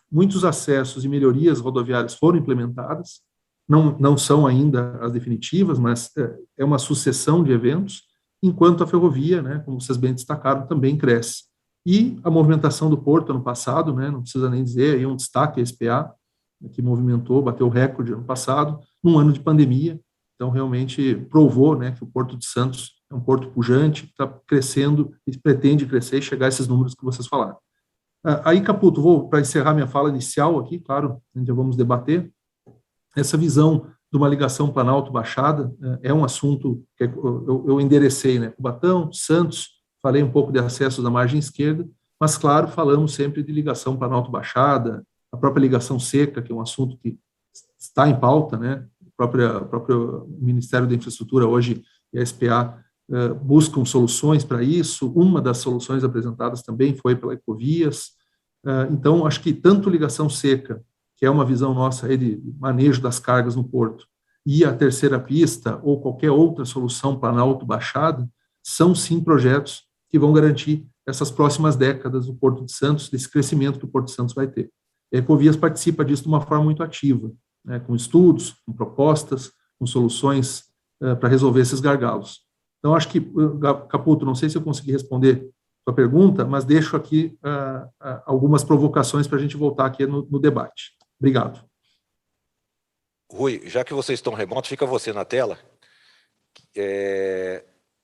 S6: muitos acessos e melhorias rodoviárias foram implementadas, não são ainda as definitivas, mas é uma sucessão de eventos, enquanto a ferrovia, né, como vocês bem destacaram, também cresce. E a movimentação do porto ano passado, né, não precisa nem dizer, aí um destaque a SPA, que movimentou, bateu o recorde ano passado, num ano de pandemia. Então, realmente provou, né, que o Porto de Santos é um porto pujante, que está crescendo e pretende crescer e chegar a esses números que vocês falaram. Aí, Caputo, vou para encerrar minha fala inicial aqui, claro, ainda vamos debater. Essa visão de uma ligação Planalto-Baixada é um assunto que eu enderecei, né, Cubatão, Santos, falei um pouco de acessos na margem esquerda, mas, claro, falamos sempre de ligação Planalto-Baixada, a própria ligação seca, que é um assunto que está em pauta, né? O próprio Ministério da Infraestrutura hoje e a SPA buscam soluções para isso. Uma das soluções apresentadas também foi pela Ecovias. Então, acho que tanto ligação seca, que é uma visão nossa aí de manejo das cargas no porto, e a terceira pista, ou qualquer outra solução Planalto-Baixada, são sim projetos que vão garantir essas próximas décadas do Porto de Santos, desse crescimento que o Porto de Santos vai ter. A Ecovias participa disso de uma forma muito ativa, né, com estudos, com propostas, com soluções para resolver esses gargalos. Então, acho que, Caputo, não sei se eu consegui responder a sua pergunta, mas deixo aqui algumas provocações para a gente voltar aqui no debate. Obrigado.
S3: Rui, já que vocês estão remotos, fica você na tela.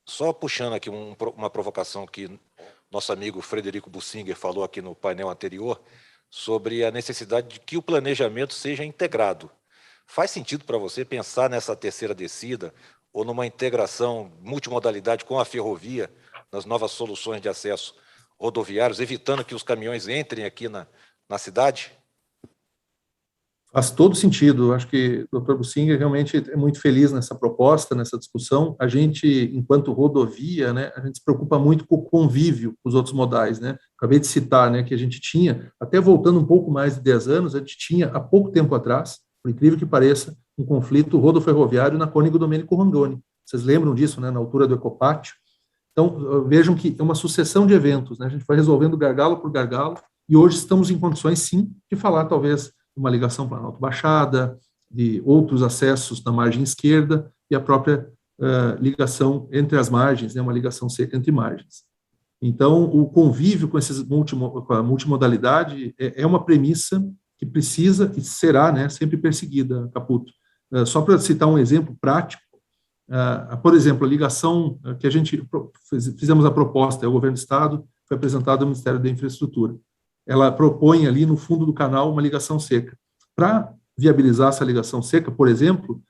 S3: Só puxando aqui uma provocação que nosso amigo Frederico Bussinger falou aqui no painel anterior, sobre a necessidade de que o planejamento seja integrado. Faz sentido para você pensar nessa terceira descida ou numa integração multimodalidade com a ferrovia, nas novas soluções de acesso rodoviários, evitando que os caminhões entrem aqui na cidade?
S6: Faz todo sentido. Eu acho que o Dr. Bussinger realmente é muito feliz nessa proposta, nessa discussão. A gente, enquanto rodovia, né, a gente se preocupa muito com o convívio com os outros modais, né? Acabei de citar, né, que a gente tinha, até voltando um pouco mais de 10 anos, a gente tinha, há pouco tempo atrás, por incrível que pareça, um conflito rodoferroviário na Cônigo Domênico Rondoni. Vocês lembram disso, né, na altura do Ecopátio? Então, vejam que é uma sucessão de eventos, né? A gente foi resolvendo gargalo por gargalo, e hoje estamos em condições, sim, de falar, talvez, uma ligação Planalto-Baixada, de outros acessos na margem esquerda e a própria ligação entre as margens, né, uma ligação seca entre margens. Então, o convívio com com a multimodalidade é uma premissa que precisa e será, né, sempre perseguida, Caputo. Só para citar um exemplo prático, por exemplo, a ligação que a gente fizemos a proposta, o Governo do Estado foi apresentado ao Ministério da Infraestrutura. ela propõe ali no fundo do canal uma ligação seca. Para viabilizar essa ligação seca, por exemplo,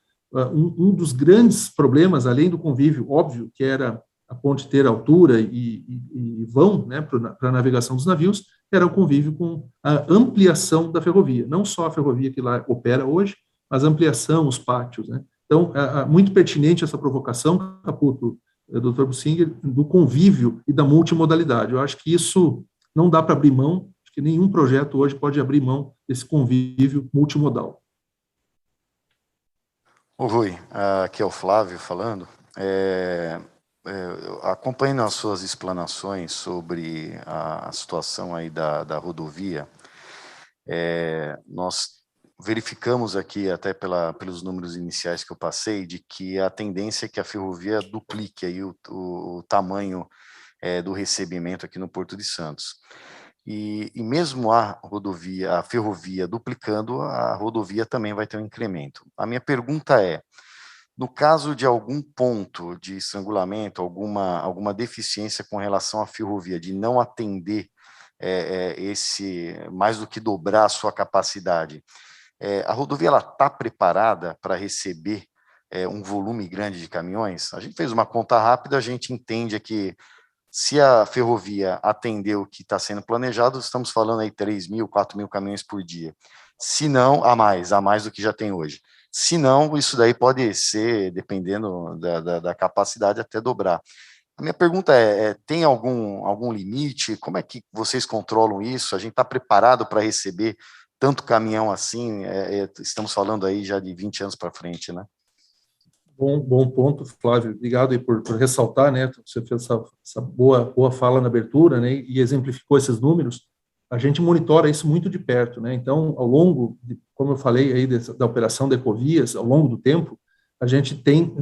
S6: um dos grandes problemas, além do convívio, óbvio, que era a ponte ter altura e vão, né, para a navegação dos navios, era o convívio com a ampliação da ferrovia, não só a ferrovia que lá opera hoje, mas a ampliação, os pátios, né? Então, muito pertinente essa provocação, Caputo, Dr. Bussinger, do convívio e da multimodalidade. Eu acho que isso não dá para abrir mão, acho que nenhum projeto hoje pode abrir mão desse convívio multimodal.
S2: Ô Rui, aqui é o Flávio falando. Acompanhando as suas explanações sobre a situação aí da rodovia, nós verificamos aqui, até pelos números iniciais que eu passei, de que a tendência é que a ferrovia duplique aí o tamanho do recebimento aqui no Porto de Santos. E mesmo a ferrovia duplicando, a rodovia também vai ter um incremento. A minha pergunta é, no caso de algum ponto de estrangulamento, alguma deficiência com relação à ferrovia, de não atender mais do que dobrar a sua capacidade, a rodovia está preparada para receber um volume grande de caminhões? A gente fez uma conta rápida, a gente entende que se a ferrovia atender o que está sendo planejado, estamos falando aí 3.000, 4.000 caminhões por dia. Se não, a mais do que já tem hoje. Se não, isso daí pode ser, dependendo da capacidade, até dobrar. A minha pergunta tem algum limite? Como é que vocês controlam isso? A gente está preparado para receber tanto caminhão assim? Estamos falando aí já de 20 anos para frente, né?
S6: Bom ponto, Flávio. Obrigado aí por ressaltar, né? Você fez essa boa fala na abertura, né? E exemplificou esses números. A gente monitora isso muito de perto, né? Então, ao longo, como eu falei aí da operação da Ecovias, ao longo do tempo, a gente tem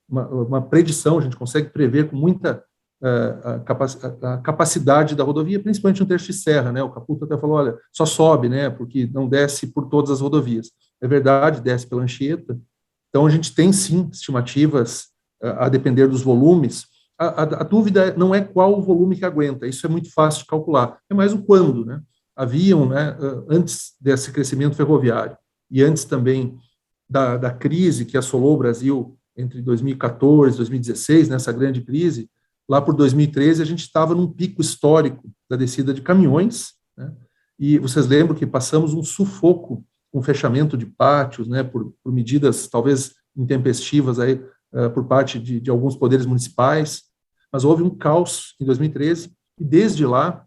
S6: uma predição, a gente consegue prever com muita a capacidade da rodovia, principalmente no trecho de serra, né? O Caputo até falou, olha, só sobe, né? Porque não desce por todas as rodovias. É verdade, desce pela Anchieta. Então, a gente tem, sim, estimativas a depender dos volumes. A dúvida não é qual o volume que aguenta, isso é muito fácil de calcular, é mais o quando, né? Haviam, né, antes desse crescimento ferroviário e antes também da crise que assolou o Brasil entre 2014 e 2016, nessa grande crise, lá por 2013 a gente estava num pico histórico da descida de caminhões, né? E vocês lembram que passamos um sufoco com fechamento de pátios, né, por medidas talvez intempestivas aí, por parte de alguns poderes municipais, mas houve um caos em 2013, e desde lá,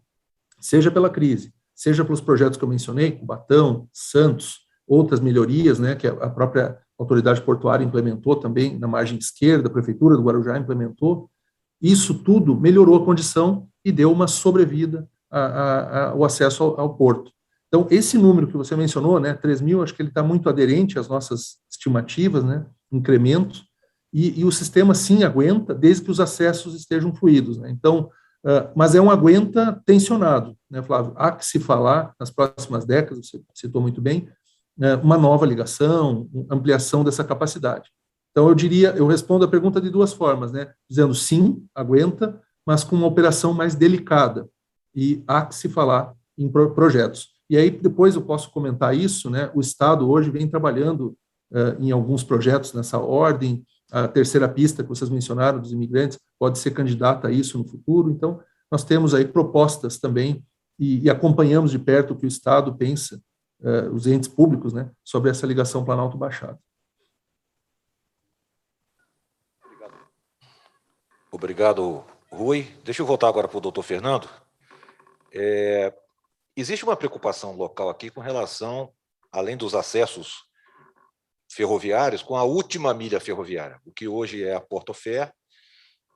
S6: seja pela crise, seja pelos projetos que eu mencionei, Cubatão, Santos, outras melhorias, né, que a própria autoridade portuária implementou também na margem esquerda, a Prefeitura do Guarujá implementou, isso tudo melhorou a condição e deu uma sobrevida ao acesso ao porto. Então, esse número que você mencionou, né, 3.000, acho que ele está muito aderente às nossas estimativas, né, incrementos, e o sistema, sim, aguenta, desde que os acessos estejam fluidos, né. Então, mas é um aguenta tensionado, né, Flávio? Há que se falar, nas próximas décadas, você citou muito bem, uma nova ligação, ampliação dessa capacidade. Então, eu respondo a pergunta de duas formas, né, dizendo sim, aguenta, mas com uma operação mais delicada, e há que se falar em projetos. E aí, depois eu posso comentar isso, né? O Estado hoje vem trabalhando em alguns projetos nessa ordem. A terceira pista que vocês mencionaram, dos imigrantes, pode ser candidata a isso no futuro. Então, nós temos aí propostas também e acompanhamos de perto o que o Estado pensa, os entes públicos, né, sobre essa ligação Planalto-Baixada.
S3: Obrigado, Rui. Deixa eu voltar agora para o doutor Fernando. Existe uma preocupação local aqui com relação, além dos acessos ferroviários, com a última milha ferroviária, o que hoje é a Porto-Fer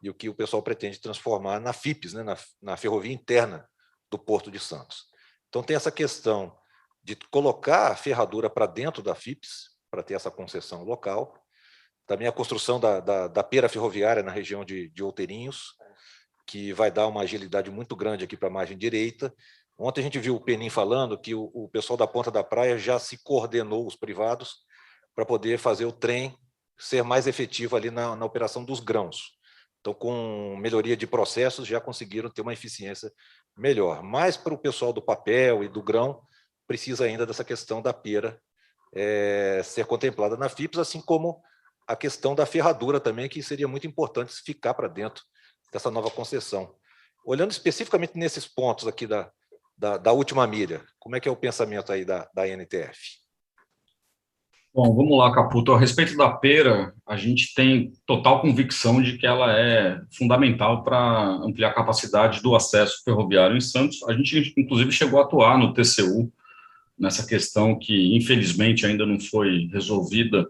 S3: e o que o pessoal pretende transformar na FIPS, né, na ferrovia interna do Porto de Santos. Então, tem essa questão de colocar a ferradura para dentro da FIPS, para ter essa concessão local, também a construção da pera ferroviária na região de Outeirinhos, que vai dar uma agilidade muito grande aqui para a margem direita. Ontem a gente viu o Penin falando que o pessoal da Ponta da Praia já se coordenou, os privados, para poder fazer o trem ser mais efetivo ali na operação dos grãos. Então, com melhoria de processos, já conseguiram ter uma eficiência melhor. Mas para o pessoal do papel e do grão, precisa ainda dessa questão da pera ser contemplada na FIPS, assim como a questão da ferradura também, que seria muito importante ficar para dentro dessa nova concessão. Olhando especificamente nesses pontos aqui da última milha, como é que é o pensamento aí da ANTF?
S5: Bom, vamos lá, Caputo. A respeito da pera, a gente tem total convicção de que ela é fundamental para ampliar a capacidade do acesso ferroviário em Santos. A gente, inclusive, chegou a atuar no TCU nessa questão que, infelizmente, ainda não foi resolvida,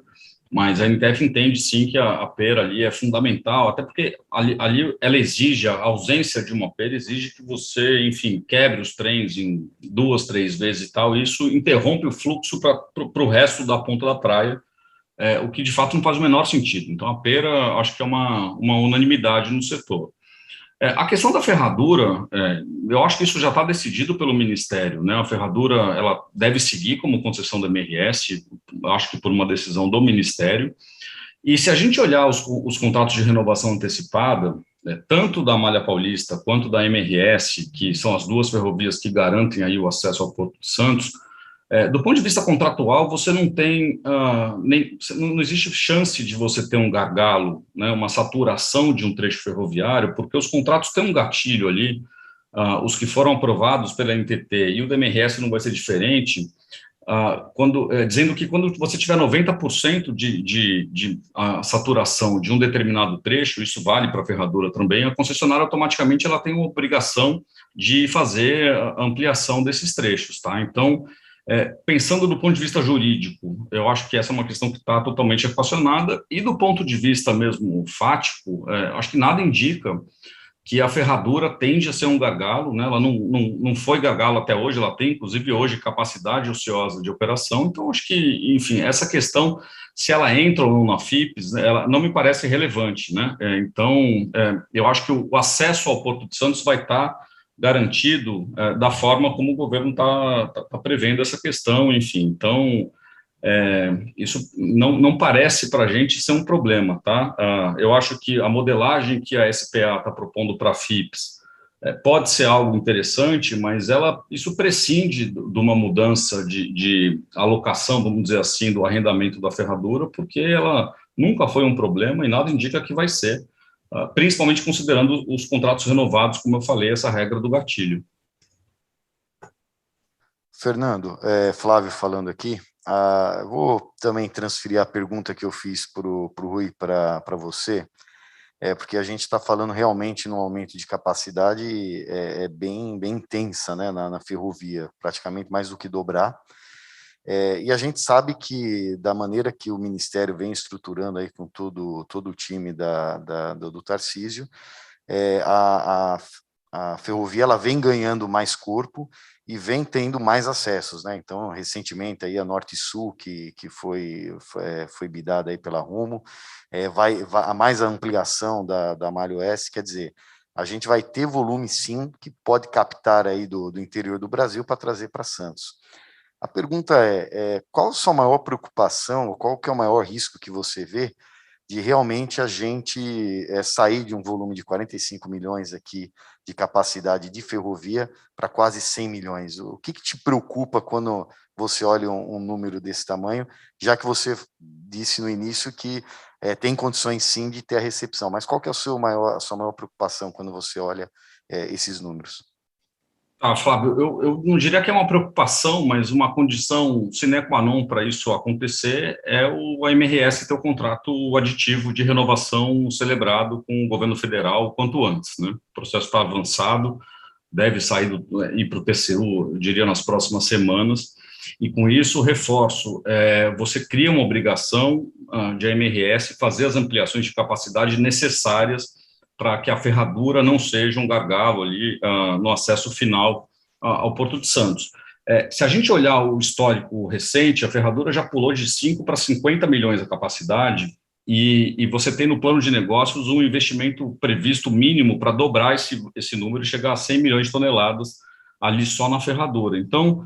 S5: mas a ANTF entende, sim, que a pera ali é fundamental, até porque ali ela exige, a ausência de uma pera exige que você, enfim, quebre os trens em 2, 3 vezes e tal, e isso interrompe o fluxo para o resto da ponta da praia, o que, de fato, não faz o menor sentido. Então, a pera, acho que é uma unanimidade no setor. A questão da ferradura, eu acho que isso já está decidido pelo Ministério, né? A ferradura, ela deve seguir como concessão da MRS, acho que por uma decisão do Ministério. E se a gente olhar os contratos de renovação antecipada, tanto da Malha Paulista quanto da MRS, que são as duas ferrovias que garantem aí o acesso ao Porto de Santos, do ponto de vista contratual, você não tem, não existe chance de você ter um gargalo, né, uma saturação de um trecho ferroviário, porque os contratos têm um gatilho ali, os que foram aprovados pela NTT e o da MRS não vai ser diferente, dizendo que quando você tiver 90% de saturação de um determinado trecho, isso vale para a ferradura também, a concessionária automaticamente ela tem uma obrigação de fazer a ampliação desses trechos, tá? Então, pensando do ponto de vista jurídico, eu acho que essa é uma questão que está totalmente equacionada, e do ponto de vista mesmo fático, acho que nada indica que a ferradura tende a ser um gargalo, né? Ela não foi gargalo até hoje, ela tem, inclusive, hoje, capacidade ociosa de operação, então acho que, enfim, essa questão, se ela entra ou não na FIPS, ela não me parece relevante, né? Então, eu acho que o acesso ao Porto de Santos vai estar garantido da forma como o governo está prevendo essa questão, enfim. Então, isso não parece para a gente ser um problema, tá? Eu acho que a modelagem que a SPA está propondo para a FIPS pode ser algo interessante, mas isso prescinde de uma mudança de alocação, vamos dizer assim, do arrendamento da ferradura, porque ela nunca foi um problema e nada indica que vai ser, principalmente considerando os contratos renovados, como eu falei, essa regra do gatilho.
S2: Fernando, Flávio falando aqui, eu vou também transferir a pergunta que eu fiz para o Rui para você, porque a gente está falando realmente num aumento de capacidade bem intensa, né, na ferrovia, praticamente mais do que dobrar. E a gente sabe que, da maneira que o Ministério vem estruturando aí com todo o time do Tarcísio, a ferrovia ela vem ganhando mais corpo e vem tendo mais acessos, né? Então, recentemente, aí a Norte Sul, que foi bidada aí pela Rumo, a mais a ampliação da Malha Oeste, quer dizer, a gente vai ter volume, sim, que pode captar aí do interior do Brasil para trazer para Santos. A pergunta qual a sua maior preocupação, ou qual que é o maior risco que você vê de realmente a gente sair de um volume de 45 milhões aqui de capacidade de ferrovia para quase 100 milhões? O que te preocupa quando você olha um número desse tamanho, já que você disse no início que tem condições sim de ter a recepção, mas qual que é a sua maior preocupação quando você olha esses números?
S5: Flávio, eu não diria que é uma preocupação, mas uma condição sine qua non para isso acontecer é a MRS ter o contrato aditivo de renovação celebrado com o governo federal quanto antes, né? O processo está avançado, deve ir para o TCU, eu diria, nas próximas semanas, e com isso, reforço, você cria uma obrigação de a MRS fazer as ampliações de capacidade necessárias para que a ferradura não seja um gargalo ali no acesso final ao Porto de Santos. Se a gente olhar o histórico recente, a ferradura já pulou de 5 para 50 milhões a capacidade, e você tem no plano de negócios um investimento previsto mínimo para dobrar esse número e chegar a 100 milhões de toneladas ali só na ferradura. Então,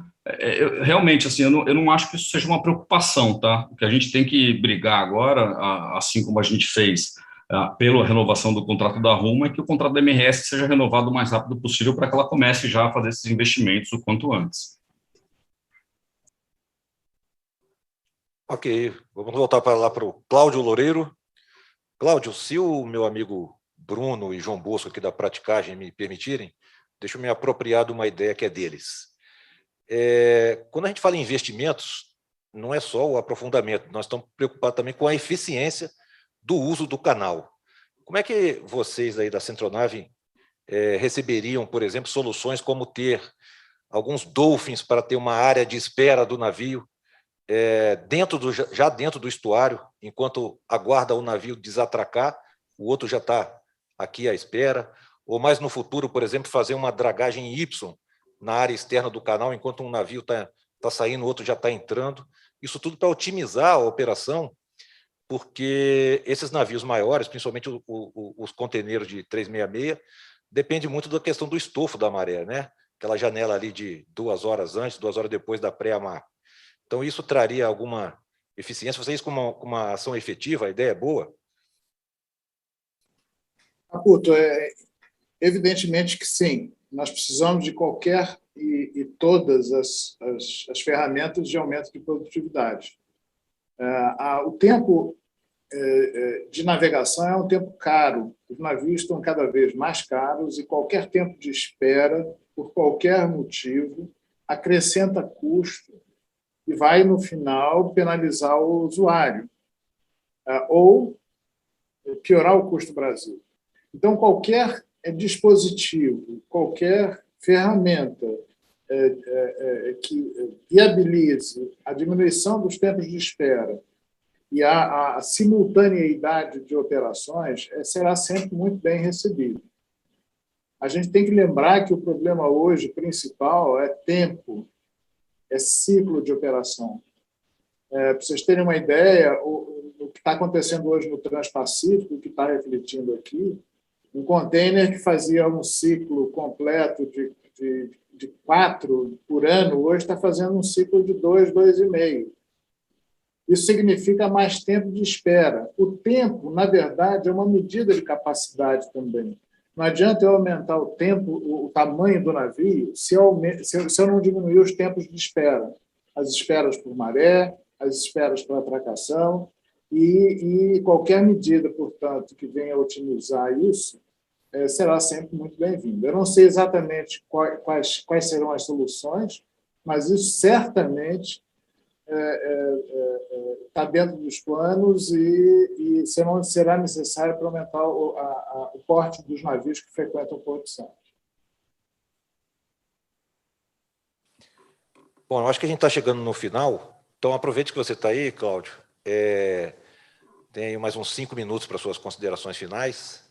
S5: realmente, assim, eu não acho que isso seja uma preocupação, tá? O que a gente tem que brigar agora, assim como a gente fez pela renovação do contrato da Rumo, é que o contrato da MRS seja renovado o mais rápido possível para que ela comece já a fazer esses investimentos o quanto antes.
S3: Ok, vamos voltar para lá para o Cláudio Loureiro. Cláudio, se o meu amigo Bruno e João Bosco aqui da Praticagem me permitirem, deixa eu me apropriar de uma ideia que é deles. Quando a gente fala em investimentos, não é só o aprofundamento, nós estamos preocupados também com a eficiência do uso do canal. Como é que vocês aí da Centronave receberiam, por exemplo, soluções como ter alguns dolphins para ter uma área de espera do navio já dentro do estuário, enquanto aguarda o navio desatracar, o outro já está aqui à espera, ou mais no futuro, por exemplo, fazer uma dragagem Y na área externa do canal, enquanto um navio está saindo, o outro já está entrando. Isso tudo para otimizar a operação, porque esses navios maiores, principalmente os conteneiros de 366, depende muito da questão do estofo da maré, né? Aquela janela ali de 2 horas antes, 2 horas depois da pré-mar. Então, isso traria alguma eficiência? Vocês, com uma ação efetiva, a ideia é boa?
S4: Caputo, evidentemente que sim. Nós precisamos de qualquer e todas as ferramentas de aumento de produtividade. O tempo de navegação é um tempo caro. Os navios estão cada vez mais caros e qualquer tempo de espera, por qualquer motivo, acrescenta custo e vai, no final, penalizar o usuário ou piorar o custo do Brasil. Então, qualquer dispositivo, qualquer ferramenta que viabilize a diminuição dos tempos de espera e a simultaneidade de operações será sempre muito bem recebido. A gente tem que lembrar que o problema hoje principal é tempo, é ciclo de operação. Para vocês terem uma ideia, o que está acontecendo hoje no Transpacífico, o que está refletindo aqui, um container que fazia um ciclo completo de 4 por ano, hoje está fazendo um ciclo de 2, 2,5. Isso significa mais tempo de espera. O tempo, na verdade, é uma medida de capacidade também. Não adianta eu aumentar o tempo, o tamanho do navio, se eu não diminuir os tempos de espera. As esperas por maré, as esperas por atracação, e qualquer medida, portanto, que venha otimizar isso, será sempre muito bem-vinda. Eu não sei exatamente quais serão as soluções, mas isso certamente está dentro dos planos e será necessário para aumentar o porte dos navios que frequentam o Porto de Santos.
S3: Bom, eu acho que a gente está chegando no final, então aproveite que você está aí, Cláudio. Tem aí mais uns 5 minutos para suas considerações finais,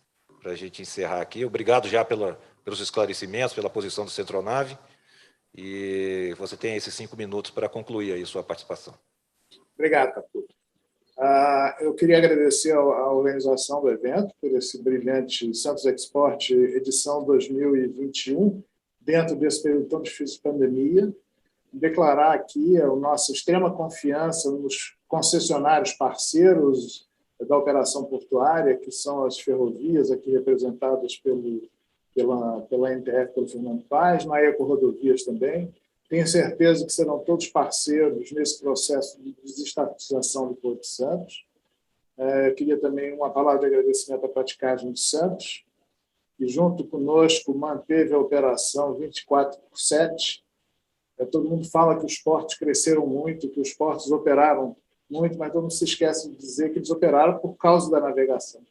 S3: para a gente encerrar aqui. Obrigado já pelos esclarecimentos, pela posição do Centronave, e você tem esses 5 minutos para concluir aí sua participação.
S4: Obrigado, Caputo. Eu queria agradecer à organização do evento por esse brilhante Santos Export edição 2021, dentro desse período tão difícil de pandemia. Declarar aqui a nossa extrema confiança nos concessionários parceiros da operação portuária, que são as ferrovias aqui representadas pela NTF, pelo Fernando Paz, na Eco Rodovias também. Tenho certeza que serão todos parceiros nesse processo de desestatização do Porto de Santos. Queria também uma palavra de agradecimento à Praticagem de Santos, que junto conosco manteve a operação 24/7. Todo mundo fala que os portos cresceram muito, que os portos operaram muito, mas todo mundo se esquece de dizer que eles operaram por causa da navegação.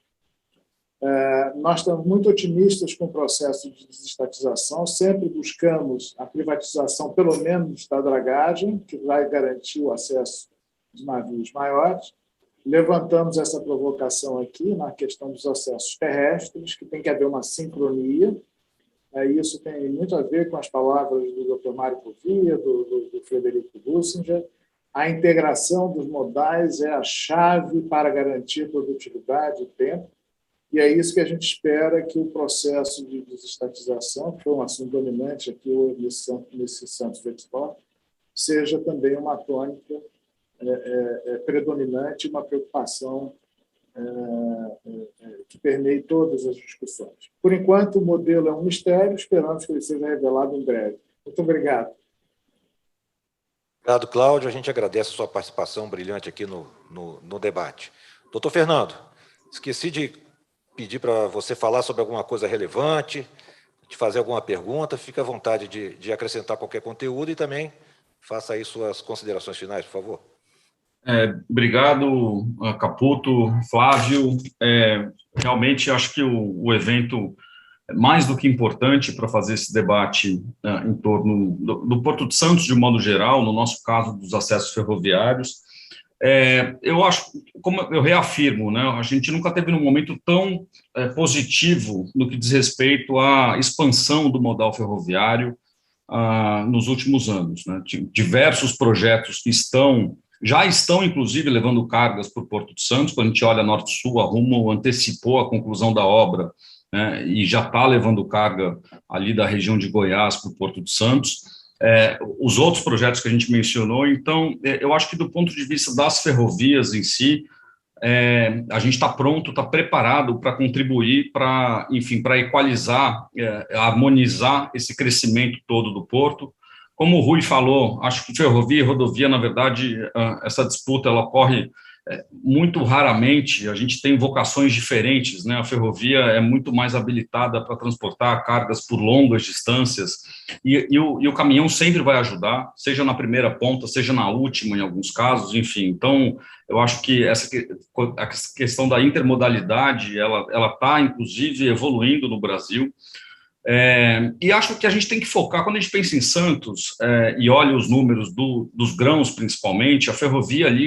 S4: Nós estamos muito otimistas com o processo de desestatização, sempre buscamos a privatização, pelo menos, da dragagem, que vai garantir o acesso de navios maiores. Levantamos essa provocação aqui na questão dos acessos terrestres, que tem que haver uma sincronia. Isso tem muito a ver com as palavras do Dr. Mário Povia, do Frederico Bussinger. A integração dos modais é a chave para garantir produtividade e tempo. E é isso que a gente espera que o processo de desestatização, que foi um assunto dominante aqui nesse Santos Export, seja também uma tônica predominante, uma preocupação que permeie todas as discussões. Por enquanto, o modelo é um mistério, esperamos que ele seja revelado em breve. Muito obrigado.
S3: Obrigado, Cláudio. A gente agradece a sua participação brilhante aqui no debate. Doutor Fernando, esqueci de pedir para você falar sobre alguma coisa relevante, de fazer alguma pergunta. Fique à vontade de acrescentar qualquer conteúdo e também faça aí suas considerações finais, por favor.
S5: Obrigado, Caputo, Flávio. Realmente, acho que o evento é mais do que importante para fazer esse debate em torno do Porto de Santos, de um modo geral, no nosso caso, dos acessos ferroviários. Eu acho, como eu reafirmo, né, a gente nunca teve um momento tão positivo no que diz respeito à expansão do modal ferroviário nos últimos anos, né? Diversos projetos que já estão, inclusive, levando cargas para o Porto de Santos. Quando a gente olha Norte-Sul, a Rumo antecipou a conclusão da obra, né, e já está levando carga ali da região de Goiás para o Porto de Santos. Os outros projetos que a gente mencionou, então, eu acho que do ponto de vista das ferrovias em si, a gente está pronto, está preparado para contribuir, para equalizar, harmonizar esse crescimento todo do Porto. Como o Rui falou, acho que ferrovia e rodovia, na verdade, essa disputa ela ocorre muito raramente. A gente tem vocações diferentes, né? A ferrovia é muito mais habilitada para transportar cargas por longas distâncias, e o caminhão sempre vai ajudar, seja na primeira ponta, seja na última, em alguns casos, enfim. Então, eu acho que a questão da intermodalidade, ela está, inclusive, evoluindo no Brasil. E acho que a gente tem que focar, quando a gente pensa em Santos e olha os números dos grãos, principalmente, a ferrovia ali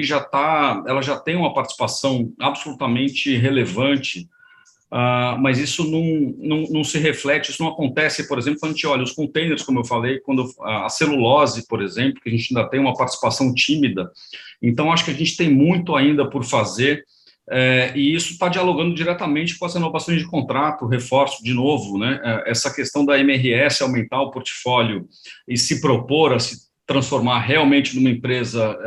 S5: ela já tem uma participação absolutamente relevante, mas isso não se reflete, isso não acontece, por exemplo, quando a gente olha os containers, como eu falei, quando a celulose, por exemplo, que a gente ainda tem uma participação tímida. Então, acho que a gente tem muito ainda por fazer. E isso está dialogando diretamente com as renovações de contrato, reforço de novo, né? Essa questão da MRS aumentar o portfólio e se propor a se transformar realmente numa empresa,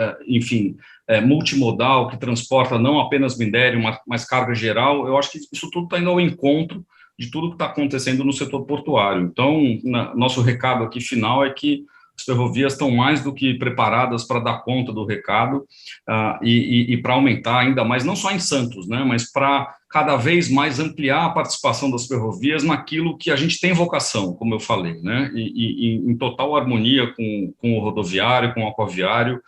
S5: multimodal, que transporta não apenas minério, mas carga geral. Eu acho que isso tudo está indo ao encontro de tudo que está acontecendo no setor portuário. Então, nosso recado aqui final é que as ferrovias estão mais do que preparadas para dar conta do recado e para aumentar ainda mais, não só em Santos, né, mas para cada vez mais ampliar a participação das ferrovias naquilo que a gente tem vocação, como eu falei, né, e em total harmonia com o rodoviário, com o aquaviário.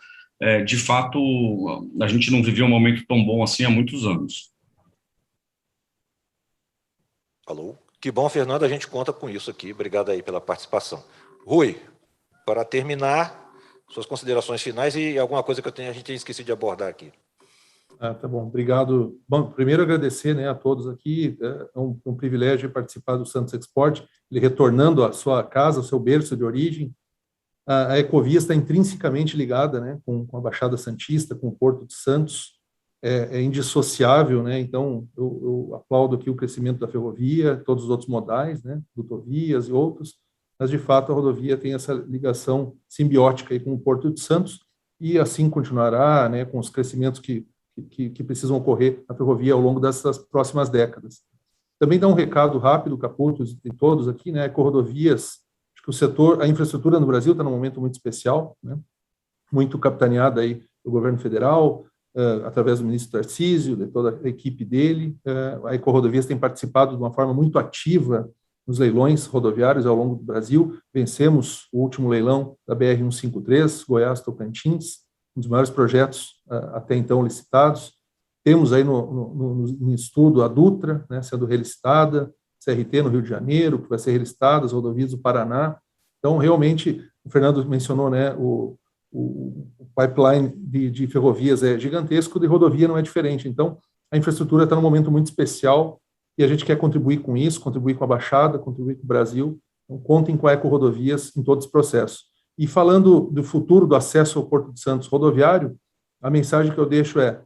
S5: De fato, a gente não vivia um momento tão bom assim há muitos anos.
S3: Alô? Que bom, Fernando, a gente conta com isso aqui. Obrigado aí pela participação. Rui, para terminar, suas considerações finais e alguma coisa que a gente tenha esquecido de abordar aqui.
S6: Tá bom, obrigado. Bom, primeiro agradecer, né, a todos aqui, é um privilégio participar do Santos Export, ele retornando à sua casa, ao seu berço de origem. A Ecovias está intrinsecamente ligada, né, com a Baixada Santista, com o Porto de Santos, é indissociável, né, então eu aplaudo aqui o crescimento da ferrovia, todos os outros modais, né, rodovias e outros, mas, de fato, a rodovia tem essa ligação simbiótica aí com o Porto de Santos e assim continuará, né, com os crescimentos que precisam ocorrer na ferrovia ao longo dessas próximas décadas. Também dá um recado rápido, Caputo, e todos aqui, né, Ecorodovias, acho que o setor, a infraestrutura no Brasil está num momento muito especial, né, muito capitaneada aí do governo federal, através do ministro Tarcísio, de toda a equipe dele. A Ecorodovias tem participado de uma forma muito ativa nos leilões rodoviários ao longo do Brasil. Vencemos o último leilão da BR-153, Goiás-Tocantins, um dos maiores projetos até então licitados. Temos aí no estudo a Dutra, né, sendo relicitada, CRT no Rio de Janeiro, que vai ser relicitada, as rodovias do Paraná. Então, realmente, o Fernando mencionou, né, o pipeline de ferrovias é gigantesco, de rodovia não é diferente. Então, a infraestrutura está num momento muito especial, e a gente quer contribuir com isso, contribuir com a Baixada, contribuir com o Brasil. Então, contem com a Ecorodovias em todos os processos. E falando do futuro do acesso ao Porto de Santos rodoviário, a mensagem que eu deixo é: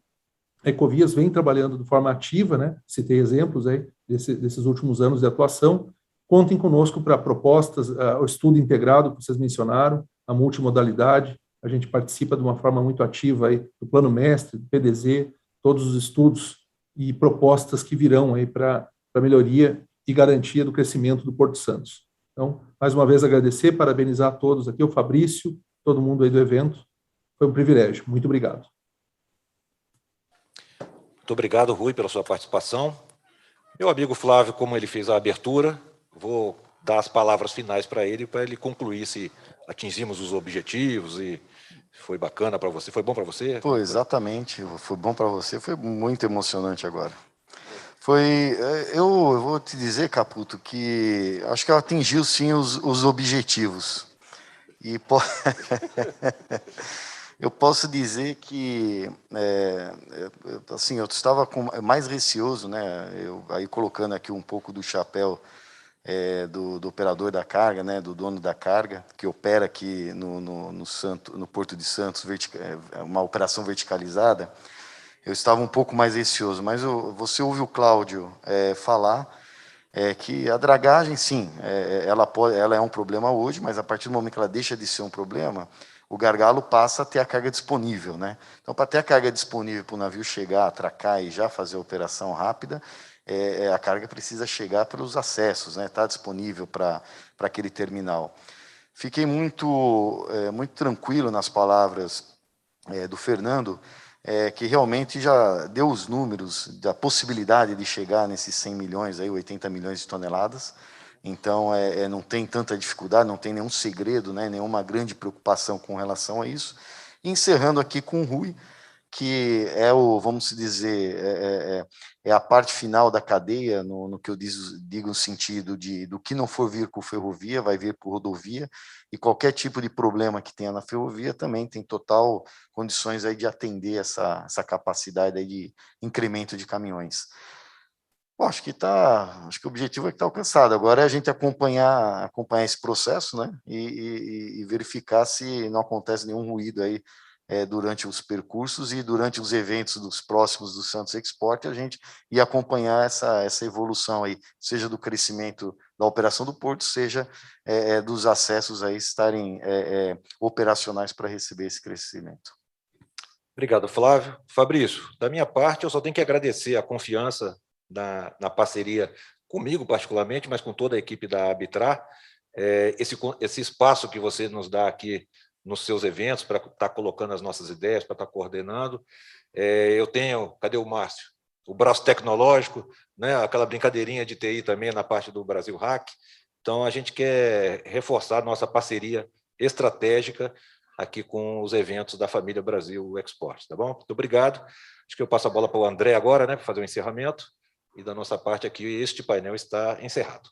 S6: a Ecovias vem trabalhando de forma ativa, né? Citei exemplos aí desses últimos anos de atuação. Contem conosco para propostas, o estudo integrado que vocês mencionaram, a multimodalidade. A gente participa de uma forma muito ativa aí do Plano Mestre, do PDZ, todos os estudos e propostas que virão aí para melhoria e garantia do crescimento do Porto Santos. Então, mais uma vez agradecer, parabenizar a todos aqui, o Fabrício, todo mundo aí do evento. Foi um privilégio. Muito obrigado.
S3: Muito obrigado, Rui, pela sua participação. Meu amigo Flávio, como ele fez a abertura, vou dar as palavras finais para ele concluir se atingimos os objetivos e foi bacana para você. Foi bom para você?
S2: Foi, exatamente. Foi bom para você. Foi muito emocionante agora. Eu vou te dizer, Caputo, que acho que atingiu sim os objetivos. E eu posso dizer que, assim, eu estava mais receoso, né? Aí colocando aqui um pouco do chapéu do operador da carga, né? Do dono da carga, que opera aqui no Porto de Santos, uma operação verticalizada. Eu estava um pouco mais receoso, mas você ouve o Cláudio falar que a dragagem, sim, ela é um problema hoje, mas a partir do momento que ela deixa de ser um problema, o gargalo passa a ter a carga disponível, né? Então, para ter a carga disponível para o navio chegar, atracar e já fazer a operação rápida, a carga precisa chegar pelos acessos, né? Está disponível para aquele terminal. Fiquei muito tranquilo nas palavras do Fernando, que realmente já deu os números da possibilidade de chegar nesses 100 milhões, aí, 80 milhões de toneladas. Então, não tem tanta dificuldade, não tem nenhum segredo, né, nenhuma grande preocupação com relação a isso. E encerrando aqui com o Rui, que vamos dizer, a parte final da cadeia, no que eu digo no sentido do que não for vir com ferrovia, vai vir por rodovia, e qualquer tipo de problema que tenha na ferrovia também tem total condições aí de atender essa capacidade aí de incremento de caminhões. Bom, acho que o objetivo é que está alcançado. Agora é a gente acompanhar esse processo, né, e verificar se não acontece nenhum ruído aí durante os percursos e durante os eventos dos próximos do Santos Export, a gente ia acompanhar essa evolução aí, seja do crescimento da operação do porto, seja dos acessos aí estarem operacionais para receber esse crescimento.
S3: Obrigado, Flávio. Fabrício, da minha parte, eu só tenho que agradecer a confiança na parceria comigo, particularmente, mas com toda a equipe da Arbitrar, esse espaço que você nos dá aqui nos seus eventos, para estar colocando as nossas ideias, para estar coordenando. Eu tenho, cadê o Márcio? O braço tecnológico, né? Aquela brincadeirinha de TI também na parte do Brasil Hack. Então, a gente quer reforçar a nossa parceria estratégica aqui com os eventos da família Brasil Export, tá bom? Muito obrigado. Acho que eu passo a bola para o André agora, né, para fazer o encerramento. E da nossa parte aqui, este painel está encerrado.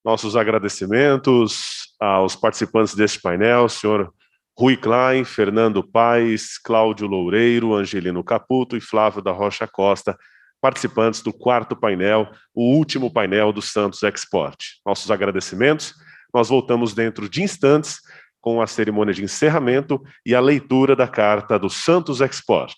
S1: Nossos agradecimentos aos participantes deste painel, senhor Rui Klein, Fernando Paes, Cláudio Loureiro, Angelino Caputo e Flávio da Rocha Costa, participantes do 4º painel, o último painel do Santos Export. Nossos agradecimentos. Nós voltamos dentro de instantes com a cerimônia de encerramento e a leitura da carta do Santos Export.